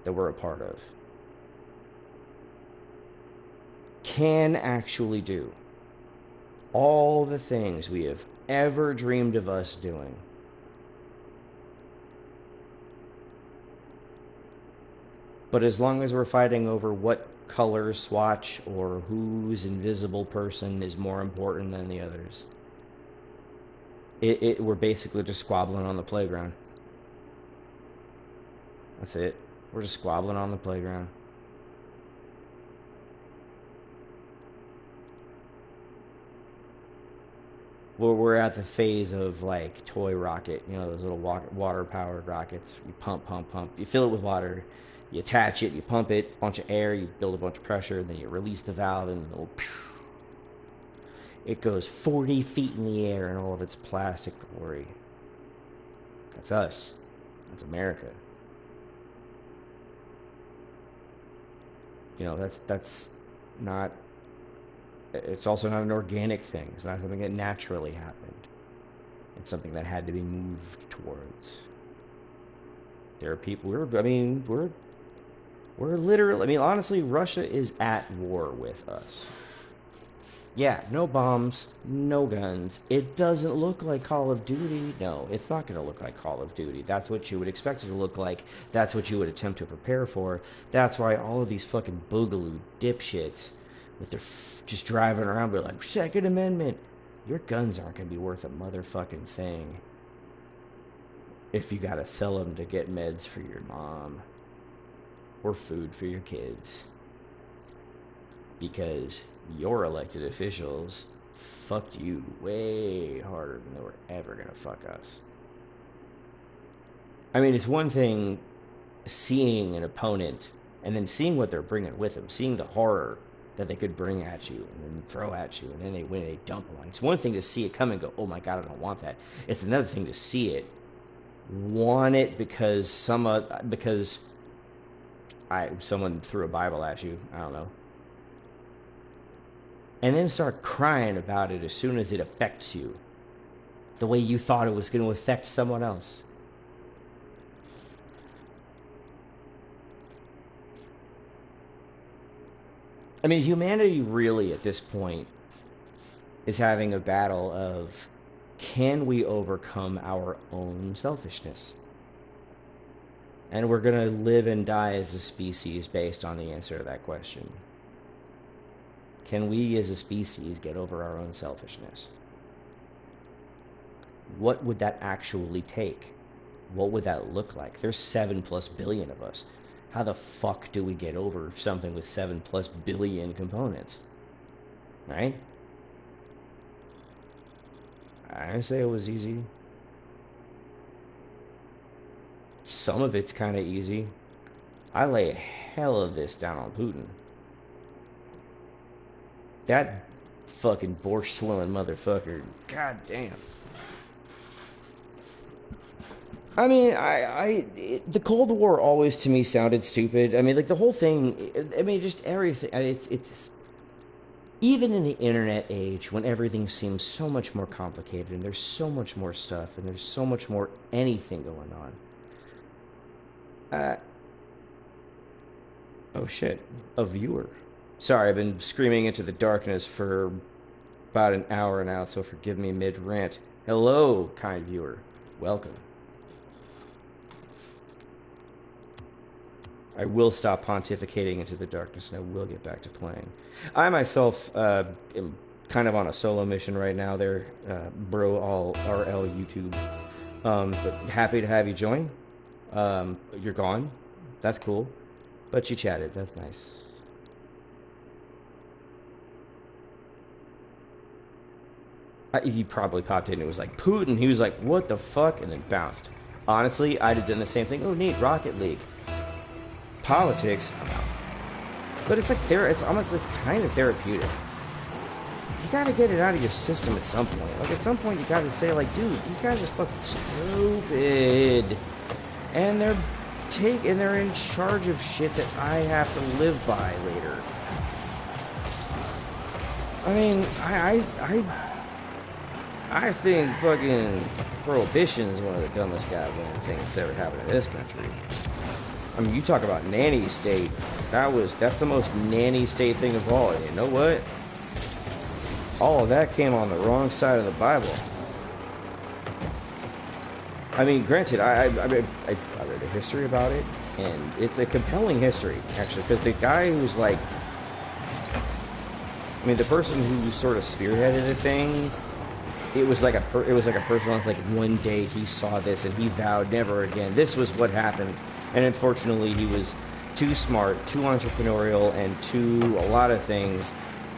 [SPEAKER 1] that we're a part of, can actually do all the things we have ever dreamed of us doing, but as long as we're fighting over what color swatch or whose invisible person is more important than the others, we're basically just squabbling on the playground. That's it. We're just squabbling on the playground. We're at the phase of like toy rocket, you know, those little water-powered rockets. You pump, pump, pump. You fill it with water. You attach it. You pump it. Bunch of air. You build a bunch of pressure. Then you release the valve, and it goes 40 feet in the air in all of its plastic glory. That's us. That's America. You know, that's not. It's also not an organic thing. It's not something that naturally happened. It's something that had to be moved towards. There are people. We're literally. I mean, honestly, Russia is at war with us. Yeah, no bombs, no guns. It doesn't look like Call of Duty. No, it's not going to look like Call of Duty. That's what you would expect it to look like. That's what you would attempt to prepare for. That's why all of these fucking boogaloo dipshits with their just driving around be like, Second Amendment. Your guns aren't going to be worth a motherfucking thing if you got to sell them to get meds for your mom or food for your kids. Because your elected officials fucked you way harder than they were ever going to fuck us. I mean, it's one thing seeing an opponent and then seeing what they're bringing with them, seeing the horror that they could bring at you and then throw at you, and then they dump on. It's one thing to see it come and go, oh my god, I don't want that. It's another thing to see it, want it because someone threw a Bible at you. I don't know. And then start crying about it as soon as it affects you, the way you thought it was going to affect someone else. I mean, humanity really, at this point, is having a battle of, can we overcome our own selfishness? And we're going to live and die as a species based on the answer to that question. Can we as a species get over our own selfishness? What would that actually take? What would that look like? There's 7+ billion of us. How the fuck do we get over something with 7+ billion components? Right? I didn't say it was easy. Some of it's kind of easy. I lay a hell of this down on Putin. That fucking borscht swilling motherfucker. God damn. I mean, the Cold War always to me sounded stupid. I mean, like the whole thing. I mean, just everything. It's even in the internet age when everything seems so much more complicated and there's so much more stuff and there's so much more anything going on. Oh shit, a viewer. Sorry, I've been screaming into the darkness for about an hour now, so forgive me mid-rant. Hello, kind viewer. Welcome. I will stop pontificating into the darkness, and I will get back to playing. I myself am kind of on a solo mission right now there, bro, all RL YouTube. But happy to have you join. You're gone. That's cool. But you chatted. That's nice. He probably popped in and was like, Putin. He was like, what the fuck? And then bounced. Honestly, I'd have done the same thing. Oh, neat. Rocket League. Politics. I'm out. But it's like, it's kind of therapeutic. You gotta get it out of your system at some point. Like, at some point, you gotta say, like, dude, these guys are fucking stupid. And they're in charge of shit that I have to live by later. I mean, I think fucking prohibition is one of the dumbest goddamn things that's ever happened in this country. I mean, you talk about nanny state. That's the most nanny state thing of all. And you know what? All of that came on the wrong side of the Bible. I mean, granted, I read a history about it, and it's a compelling history, actually, because the guy who's like, I mean, the person who sort of spearheaded the thing, it was like a person that's like, one day he saw this and he vowed never again. This was what happened, and unfortunately, he was too smart, too entrepreneurial, and a lot of things,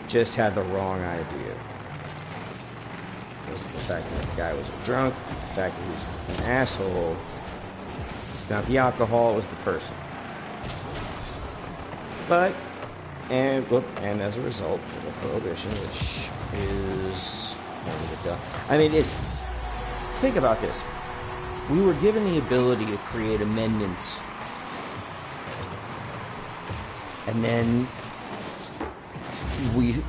[SPEAKER 1] just had the wrong idea. It was the fact that the guy was a drunk, the fact that he was an asshole. It's not the alcohol, it was the person. And as a result, the prohibition, which is I mean, think about this. We were given the ability to create amendments. And then we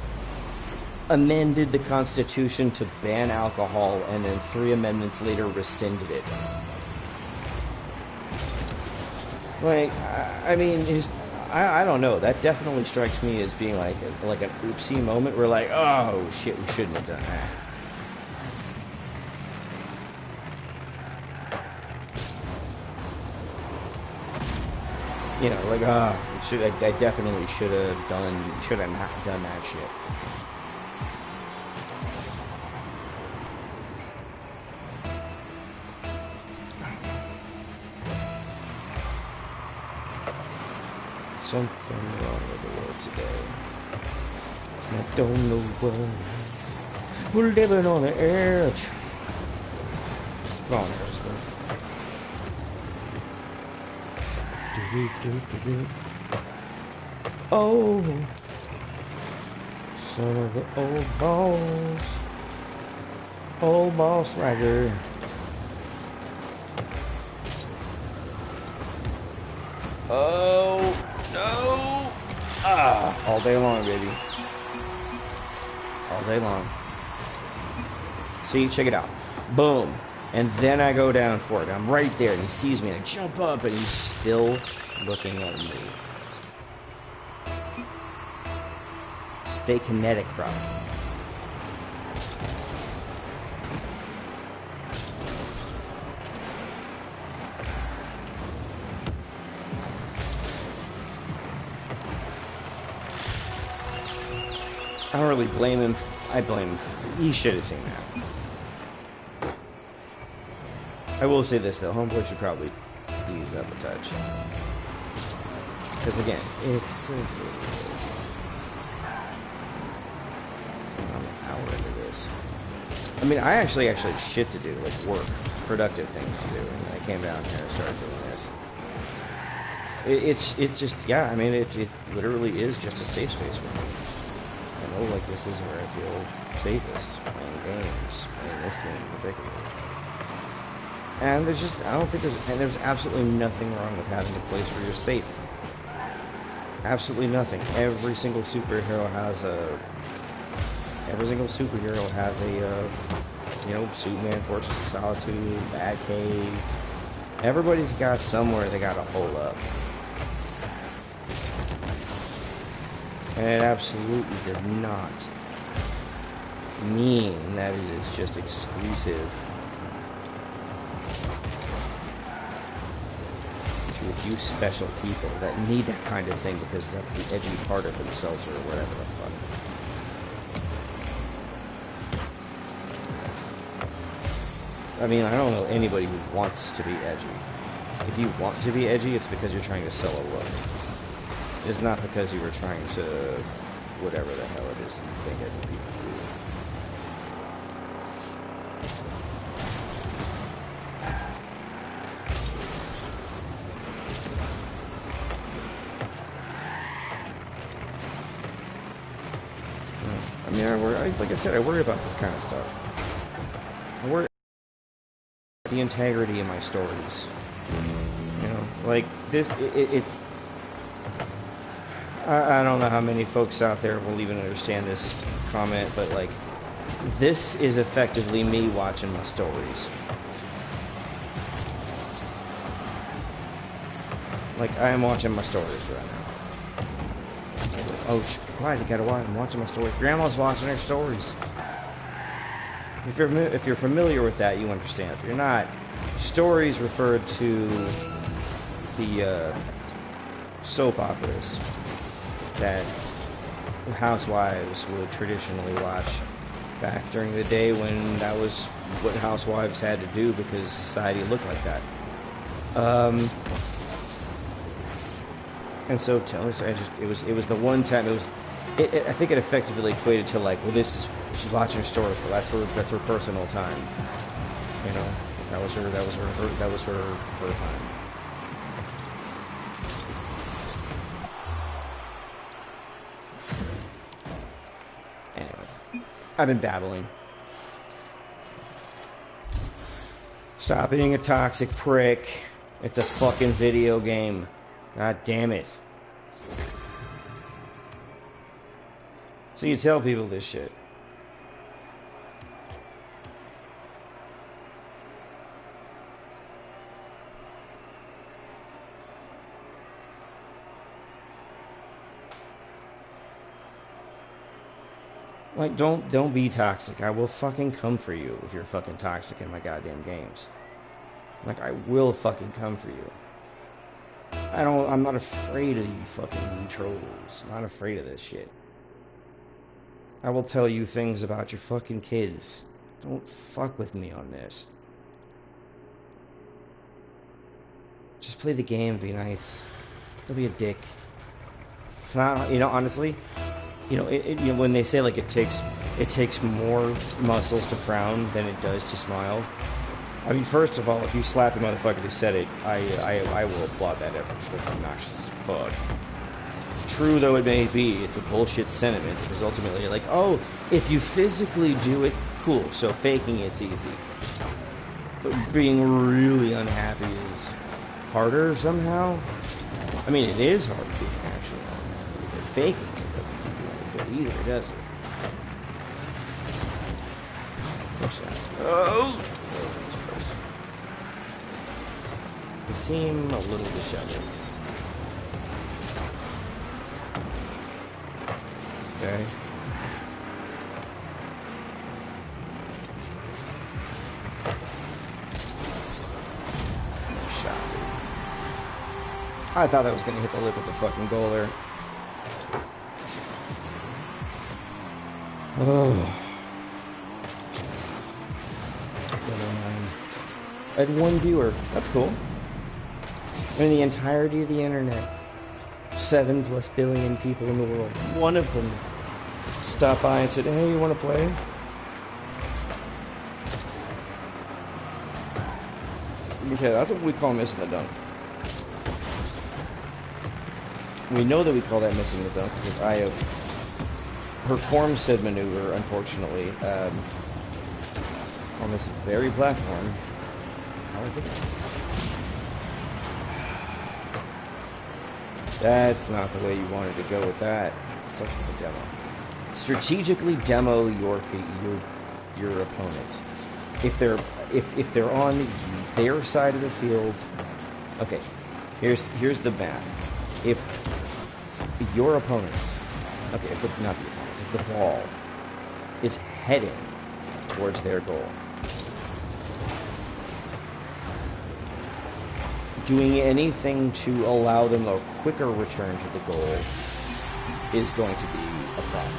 [SPEAKER 1] amended the Constitution to ban alcohol, and then 3 amendments later rescinded it. Like, I mean, I don't know. That definitely strikes me as being like an oopsie moment. We're like, oh shit, we shouldn't have done that. You know, like, I definitely should have not done that shit. Something wrong with the world today. I don't know why. We're living on the edge. Come on, Aerosmith. Oh, son of the old boss swagger. Oh no! All day long, baby. All day long. See, check it out. Boom. And then I go down for it. I'm right there, and he sees me, and I jump up, and he's still looking at me. Stay kinetic, bro. I don't really blame him. I blame him. He should have seen that. I will say this, though. Homeboy should probably ease up a touch. Because, again, it's... I'm an hour into this. I mean, I actually had shit to do, like work, productive things to do, and I came down here and started doing this. It's just, yeah, I mean, it literally is just a safe space for me. I know, like, this is where I feel safest, playing games, playing this game in particular. And there's just, there's absolutely nothing wrong with having a place where you're safe. Absolutely nothing. Every single superhero has a, Superman, Fortress of Solitude, Batcave. Everybody's got somewhere they gotta hole up. And it absolutely does not mean that it is just exclusive a few special people that need that kind of thing because that's the edgy part of themselves or whatever the fuck. I mean, I don't know anybody who wants to be edgy. If you want to be edgy, it's because you're trying to sell a look. It's not because you were trying to whatever the hell it is that you think edgy people do. I mean, like I said, I worry about this kind of stuff. I worry about the integrity of my stories. You know, like this, it's... I don't know how many folks out there will even understand this comment, but like, this is effectively me watching my stories. Like, I am watching my stories right now. Oh, quiet, you gotta watch. I'm watching my stories. Grandma's watching her stories. If you're familiar with that, you understand. If you're not, stories refer to the soap operas that housewives would traditionally watch back during the day when that was what housewives had to do because society looked like that. And so it was the one time I think it effectively equated to like, well, she's watching her stories, but that's her personal time. You know, that was her time. Anyway, I've been babbling. Stop being a toxic prick. It's a fucking video game. God damn it. So you tell people this shit. Like, don't be toxic. I will fucking come for you if you're fucking toxic in my goddamn games. Like, I will fucking come for you. I'm not afraid of you fucking trolls. I'm not afraid of this shit. I will tell you things about your fucking kids. Don't fuck with me on this. Just play the game, be nice. Don't be a dick. It's not, you know, honestly, you know, when they say like it takes more muscles to frown than it does to smile. I mean, first of all, if you slap the motherfucker who said it, I will applaud that effort. That's obnoxious as fuck. True though it may be, it's a bullshit sentiment because ultimately you're like, oh, if you physically do it, cool. So faking it's easy, but being really unhappy is harder somehow. I mean, it is hard being actually unhappy, but faking it doesn't do you any good either, does it? What's that? Oh. They seem a little disheveled. Okay. Shot. I thought that was gonna hit the lip of the fucking goal there. Oh. I had one viewer. That's cool. In the entirety of the internet, 7+ billion people in the world, one of them stopped by and said, hey, you want to play? Okay, that's what we call missing the dunk. We know that we call that missing the dunk because I have performed said maneuver, unfortunately, on this very platform. How I think it's... That's not the way you wanted to go with that. Such a demo. Strategically demo your opponents. If they're on their side of the field, okay. Here's the math. If your opponents, okay, not the opponents, if the ball is heading towards their goal, doing anything to allow them a quicker return to the goal is going to be a problem.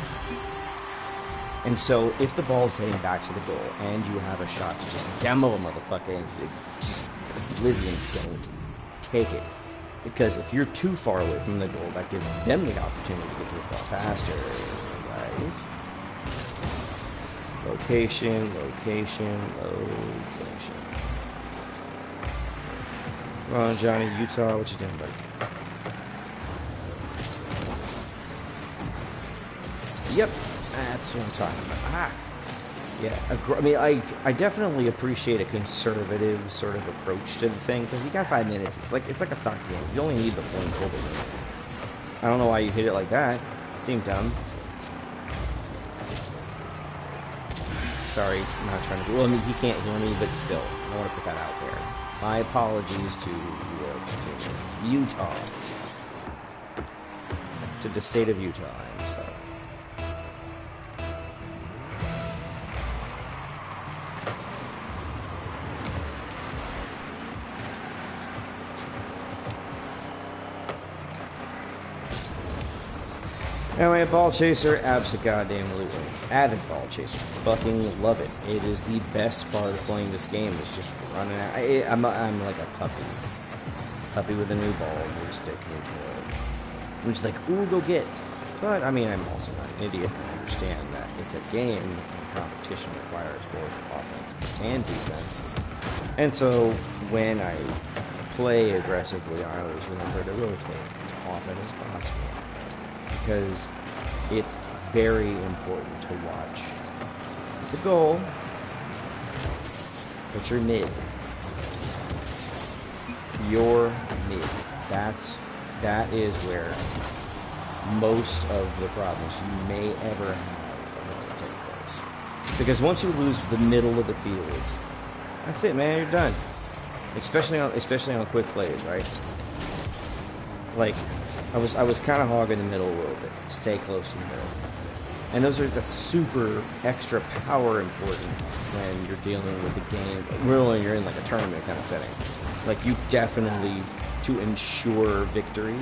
[SPEAKER 1] And so, if the ball is heading back to the goal and you have a shot to just demo a motherfucker and just oblivion, don't take it. Because if you're too far away from the goal, that gives them the opportunity to get to the ball faster, right? Location, location, location. Come on, Johnny, Utah, what you doing, buddy? Yep, that's what I'm talking about. Ah, yeah. I mean, I definitely appreciate a conservative sort of approach to the thing because you got 5 minutes. It's like a soccer game. You only need the point goal. I don't know why you hit it like that. It seemed dumb. Sorry, I'm not trying to. Well, I mean, he can't hear me, but still, I want to put that out there. My apologies to Utah, to the state of Utah. I'm sorry. Anyway, Ball Chaser, abso-goddamn-lutely. Avid Ball Chaser. Fucking love it. It is the best part of playing this game. It's just running out. I'm like a puppy. Puppy with a new ball, new stick, new toy. I'm just like, ooh, go get. But, I mean, I'm also not an idiot. I understand that it's a game, and competition requires both offense and defense. And so, when I play aggressively, I always remember to rotate as often as possible. Because it's very important to watch the goal, but your mid. Your mid. That is where most of the problems you may ever have are going to take place. Because once you lose the middle of the field, that's it, man. You're done. Especially on quick plays, right? Like, I was kind of hogging the middle a little bit. Stay close to the middle. And that's super extra power important when you're dealing with a game. Really, when you're in like a tournament kind of setting. Like, you definitely, to ensure victory,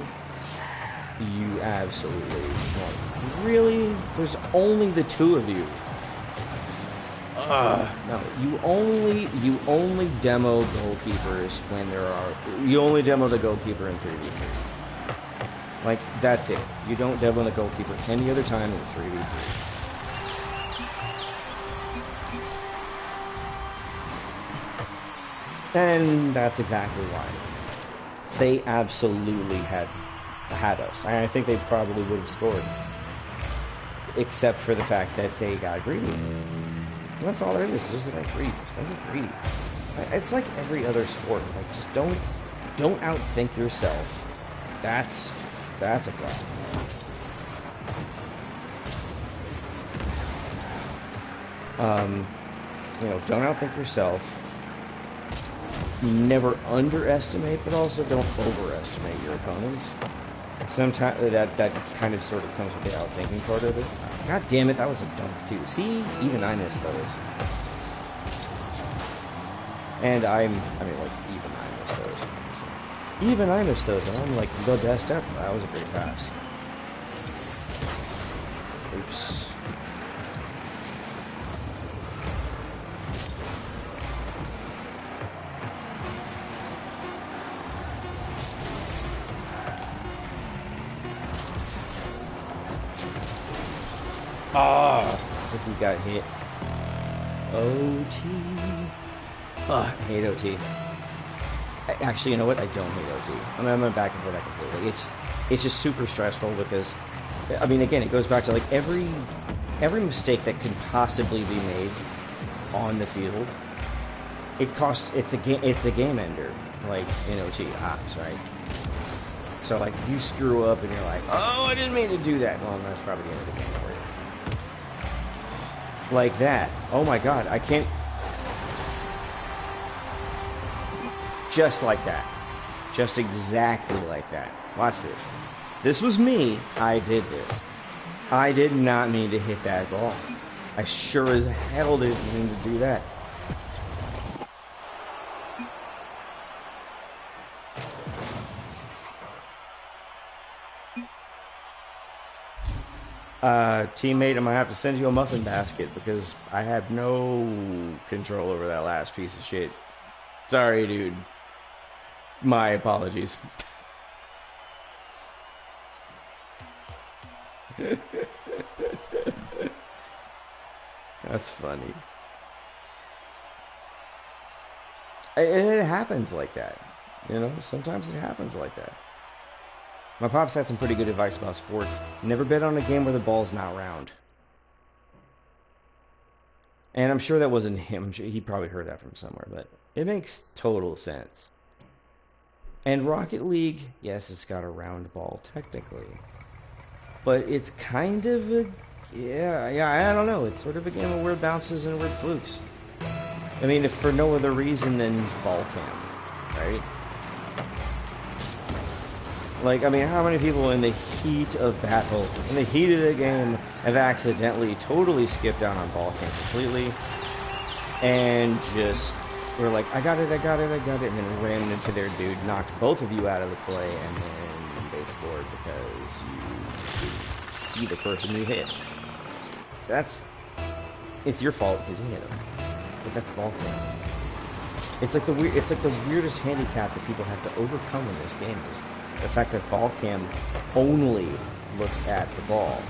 [SPEAKER 1] you absolutely want. Really? There's only the two of you. No, you only demo goalkeepers when there are. You only demo the goalkeeper in 3v3. Like, that's it. You don't demo the goalkeeper any other time in 3v3. And that's exactly why. They absolutely had us. I think they probably would have scored. Except for the fact that they got greedy. That's all there is. It's just like greedy. Just don't get greedy. It's like every other sport. Like, just don't outthink yourself. That's a problem. Don't outthink yourself. Never underestimate, but also don't overestimate your opponents. Sometimes that kind of sort of comes with the outthinking part of it. God damn it, that was a dunk too. See, even I missed those. And even I missed those. So, even I missed those, and I'm like the best ever. That was a great pass. Oops. I think he got hit. OT. I hate OT. Actually, you know what? I don't hate OT. I'm back and forth completely. It's just super stressful because, I mean, again, it goes back to like every mistake that could possibly be made on the field. It's a game ender, like in OT ops, right? So like if you screw up and you're like, oh, I didn't mean to do that. Well, that's probably the end of the game for you. Like that. Oh my god, I can't. Just like that. Just exactly like that. Watch this. This was me. I did this. I did not mean to hit that ball. I sure as hell didn't mean to do that. Teammate, I'm gonna have to send you a muffin basket because I have no control over that last piece of shit. Sorry, dude. My apologies. That's funny. It happens like that. You know, sometimes it happens like that. My pops had some pretty good advice about sports. Never bet on a game where the ball's not round. And I'm sure that wasn't him. He probably heard that from somewhere, but it makes total sense. And Rocket League, yes, it's got a round ball technically. But it's kind of a... Yeah, I don't know. It's sort of a game of weird bounces and weird flukes. I mean, if for no other reason than ball cam, right? Like, I mean, how many people in the heat of battle, in the heat of the game, have accidentally totally skipped out on ball cam completely and just were like, I got it, and then ran into their dude, knocked both of you out of the play, and then they scored because you see the person you hit. It's your fault because you hit him. But that's ball cam. It's like the weirdest handicap that people have to overcome in this game is the fact that ball cam only looks at the ball.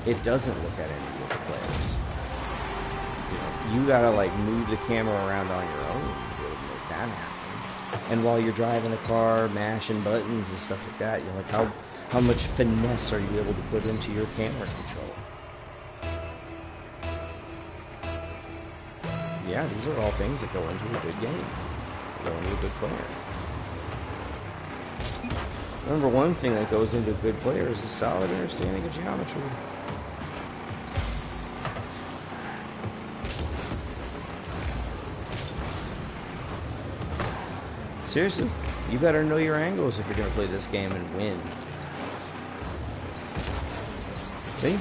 [SPEAKER 1] It doesn't look at any of the players. You know, you gotta like move the camera around on your own to be able to make that happen. And while you're driving the car, mashing buttons and stuff like that, you're like, how much finesse are you able to put into your camera control? Yeah, these are all things that go into a good game. Go into a good player. Number one thing that goes into a good player is a solid understanding of geometry. Seriously, you better know your angles if you're going to play this game and win. See?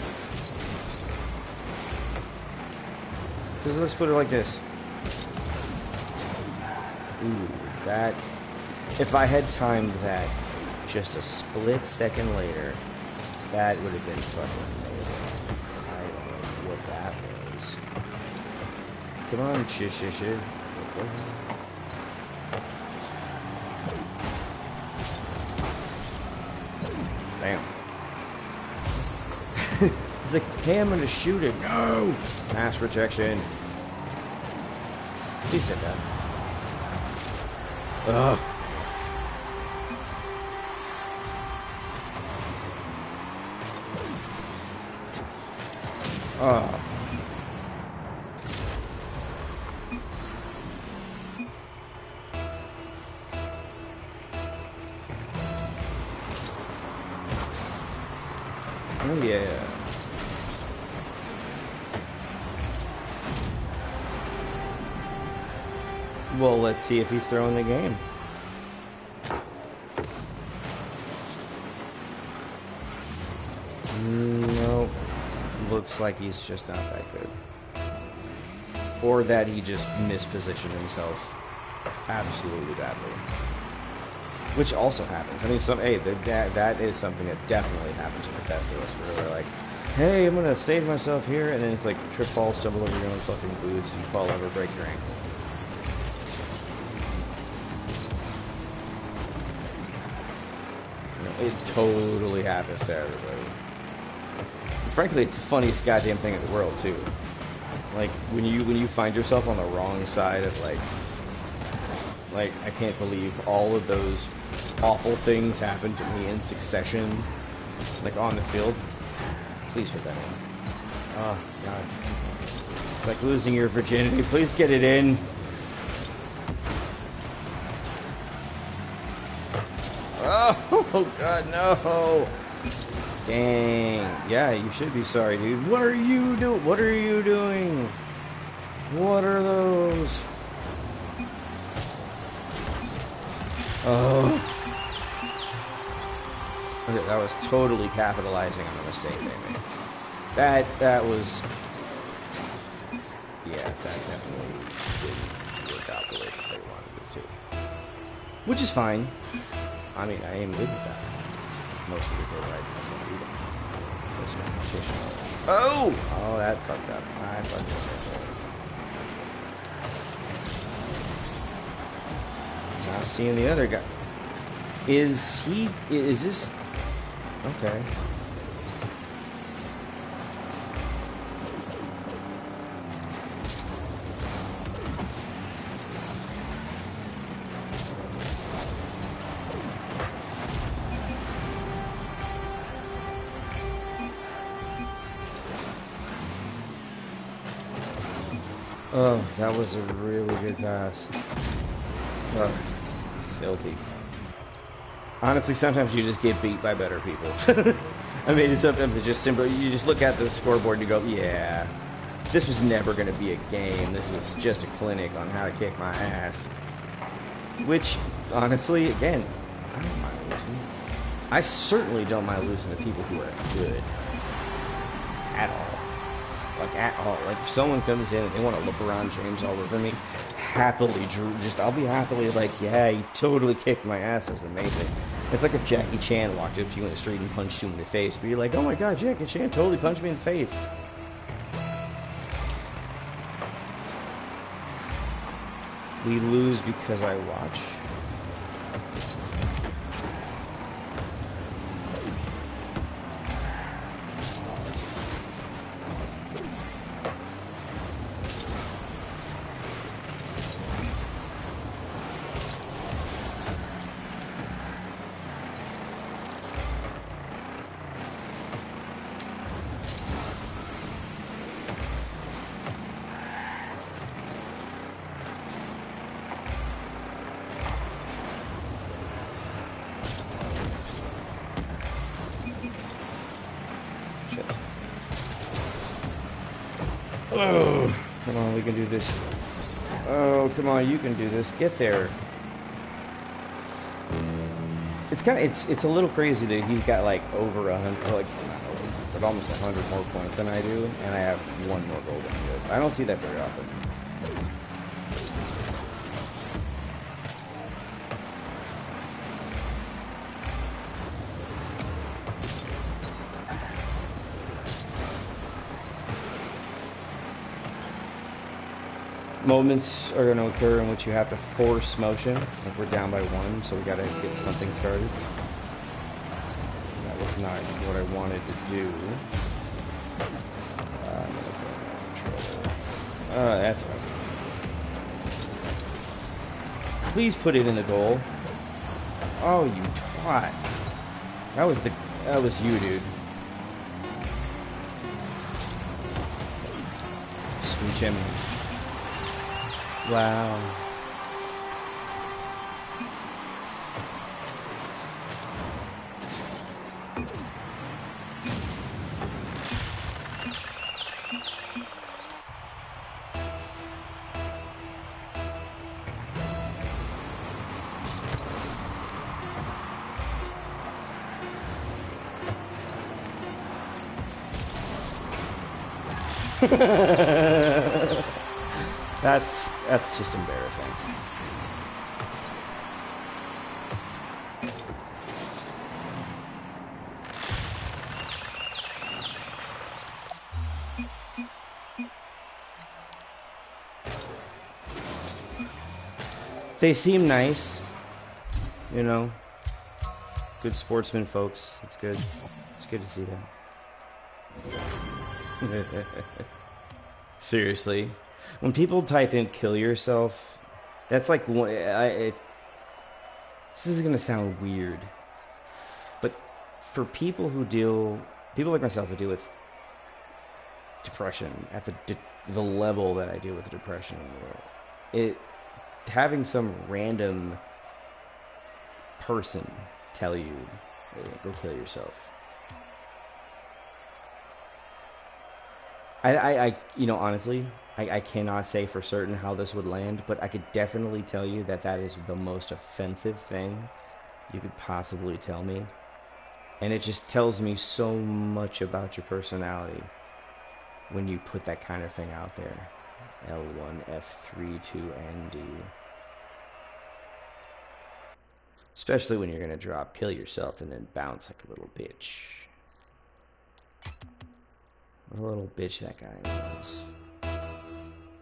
[SPEAKER 1] Because let's put it like this. Ooh, that... If I had timed that just a split second later, that would have been fucking amazing. I don't know what that was. Come on, shish. Damn. He's like, hey, I'm gonna shoot it. No! Mass rejection. He said that. Ugh. Oh. Oh yeah. Well, let's see if he's throwing the game. Nope. Looks like he's just not that good. Or that he just mispositioned himself absolutely badly. Which also happens. I mean, that is something that definitely happens in the best of us, where we're like, hey, I'm gonna save myself here, and then it's like trip, fall, stumble over your own fucking boots, you fall over, break your ankle. It totally happens to everybody. Frankly, it's the funniest goddamn thing in the world too. Like when you find yourself on the wrong side of like I can't believe all of those awful things happened to me in succession, like on the field. Please put that in. Oh god, it's like losing your virginity. Please get it in. Oh god, no! Dang. Yeah, you should be sorry, dude. What are you doing? What are you doing? What are those? Oh. Okay, that was totally capitalizing on a mistake they made. That was... Yeah, that definitely didn't work out the way that they wanted it to. Which is fine. I mean, I am good with that. Most of the day, right? Oh! Oh, that fucked up. I fucked up. Now seeing the other guy. Is this... Okay. Oh, that was a really good pass. Oh, filthy. Honestly, sometimes you just get beat by better people. I mean, sometimes it's just simple. You just look at the scoreboard and you go, yeah, this was never going to be a game. This was just a clinic on how to kick my ass. Which, honestly, again, I don't mind losing. I certainly don't mind losing to people who are good. At all. Like, at all. Like, if someone comes in and they want a LeBron James all over me, happily, I'll be happily like, yeah, he totally kicked my ass. It was amazing. It's like if Jackie Chan walked up to you in the street and punched you in the face, but you're like, oh my god, Jackie Chan totally punched me in the face. We lose because I watch. Oh, come on, we can do this. Oh, come on, you can do this. Get there. It's kind of, it's a little crazy that he's got like over 100, like not over, but almost 100 more points than I do, and I have one more goal than he does. I don't see that very often. Moments are going to occur in which you have to force motion. Like we're down by 1, so we got to get something started. That was not what I wanted to do. That's right. Please put it in the goal. Oh, you twat. That was you, dude. Sweet Jimmy. Wow. That's just embarrassing. They seem nice, you know. Good sportsmen, folks. It's good. It's good to see them. Seriously, when people type in "kill yourself," that's like this is gonna sound weird, but for people like myself who deal with depression at the level that I deal with depression in the world, having some random person tell you, hey, go kill yourself. You know, honestly, I cannot say for certain how this would land, but I could definitely tell you that that is the most offensive thing you could possibly tell me. And it just tells me so much about your personality when you put that kind of thing out there. L1, F3, 2ND. Especially when you're going to drop kill yourself and then bounce like a little bitch. What a little bitch that guy was. I'm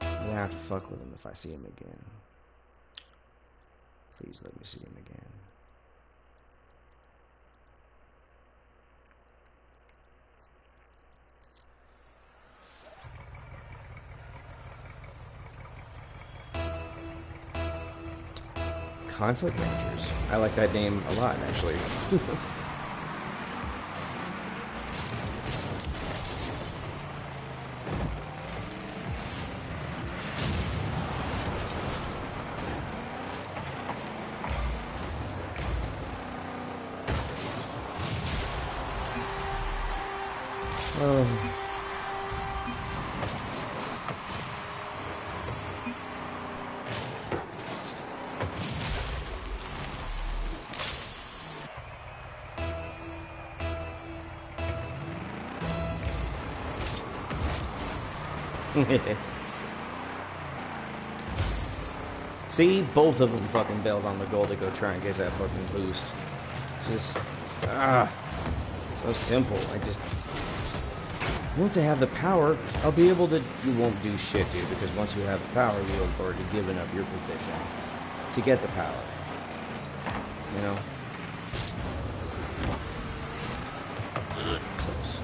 [SPEAKER 1] gonna have to fuck with him if I see him again. Please let me see him again. Conflict Rangers. I like that name a lot, actually. Oh. See, both of them fucking bailed on the goal to go try and get that fucking boost. Just, so simple. Once I have the power, I'll be able to, you won't do shit, dude, because once you have the power, you've already given up your position to get the power. You know? Close.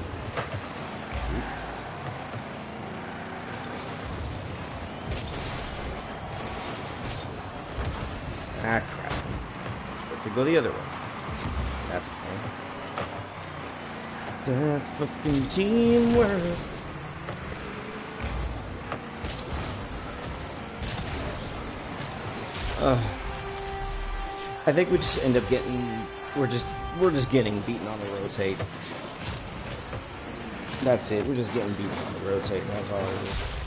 [SPEAKER 1] Ah, crap. But to go the other way. That's okay. That's fucking teamwork. I think we just end up getting, we're just getting beaten on the rotate. That's it. We're just getting beaten on the rotate. That's all it is.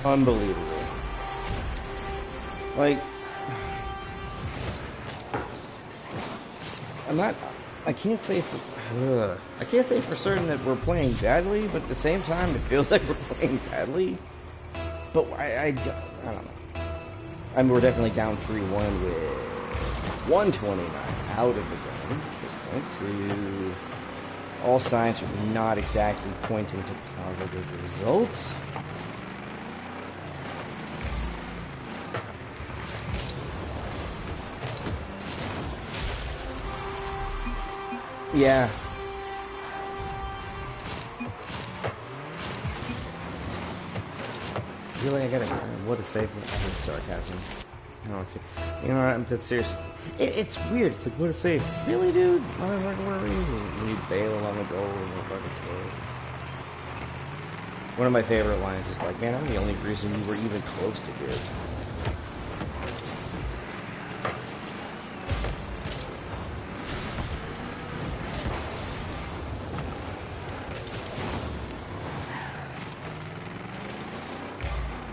[SPEAKER 1] Unbelievable. Like, I can't say for certain that we're playing badly, but at the same time, it feels like we're playing badly. But I don't know. I mean, we're definitely down 3-1 with 129 out of the game at this point, so all signs are not exactly pointing to positive results. Yeah. Really, I gotta. What a safe. I hate sarcasm. No, it's. You know what? That's serious. It's weird. It's like, what a save. Really, dude? What are you? When you bail on the goal and the fucking score. One of my favorite lines is like, man, I'm the only reason you were even close to good.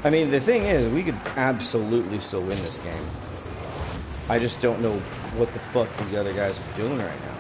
[SPEAKER 1] I mean, the thing is, we could absolutely still win this game. I just don't know what the fuck the other guys are doing right now.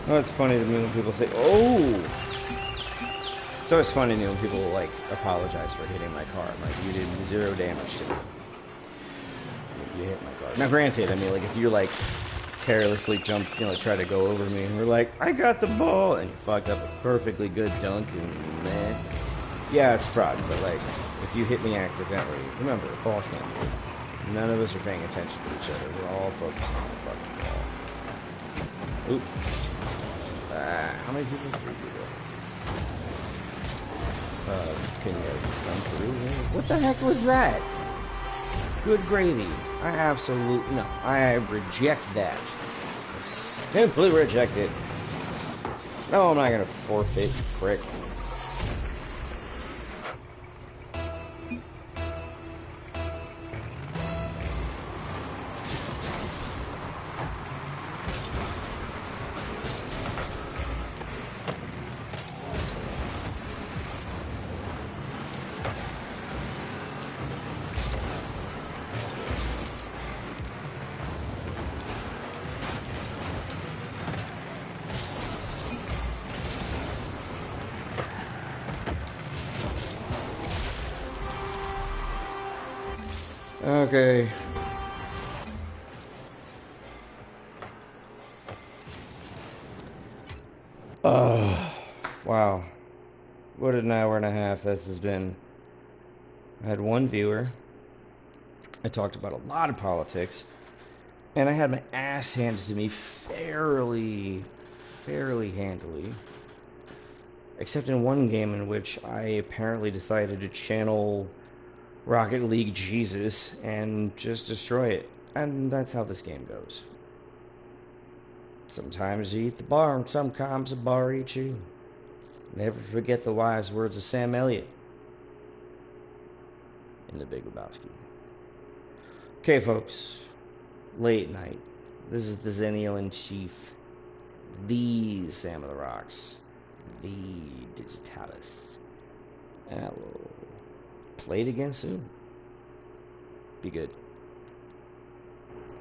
[SPEAKER 1] Oh, it's funny to me when people say, "Oh." So it's funny to me when people like apologize for hitting my car. I'm like, you did 0 damage to me. You hit my car. Now, granted, I mean, like if you like carelessly jump, try to go over me, and we're like, I got the ball, and you fucked up a perfectly good dunk, and man, yeah, it's fraud. But like, if you hit me accidentally, remember, ball can't move. None of us are paying attention to each other. We're all focused on the fucking ball. Oop. How many people? 3 people. Can you run through here? What the heck was that? Good gravy. I absolutely no. I reject that. Simply reject it. No, I'm not gonna forfeit, you prick. Okay. Wow. What an hour and a half this has been. I had 1 viewer. I talked about a lot of politics. And I had my ass handed to me fairly handily. Except in one game in which I apparently decided to channel Rocket League Jesus and just destroy it. And that's how this game goes. Sometimes you eat the bar, and sometimes the bar eats you. Never forget the wise words of Sam Elliott in The Big Lebowski. Okay, folks. Late night. This is the Xennial-in-Chief. The Sam of the Rocks. The Digitalis. And I will play it again soon. Be good.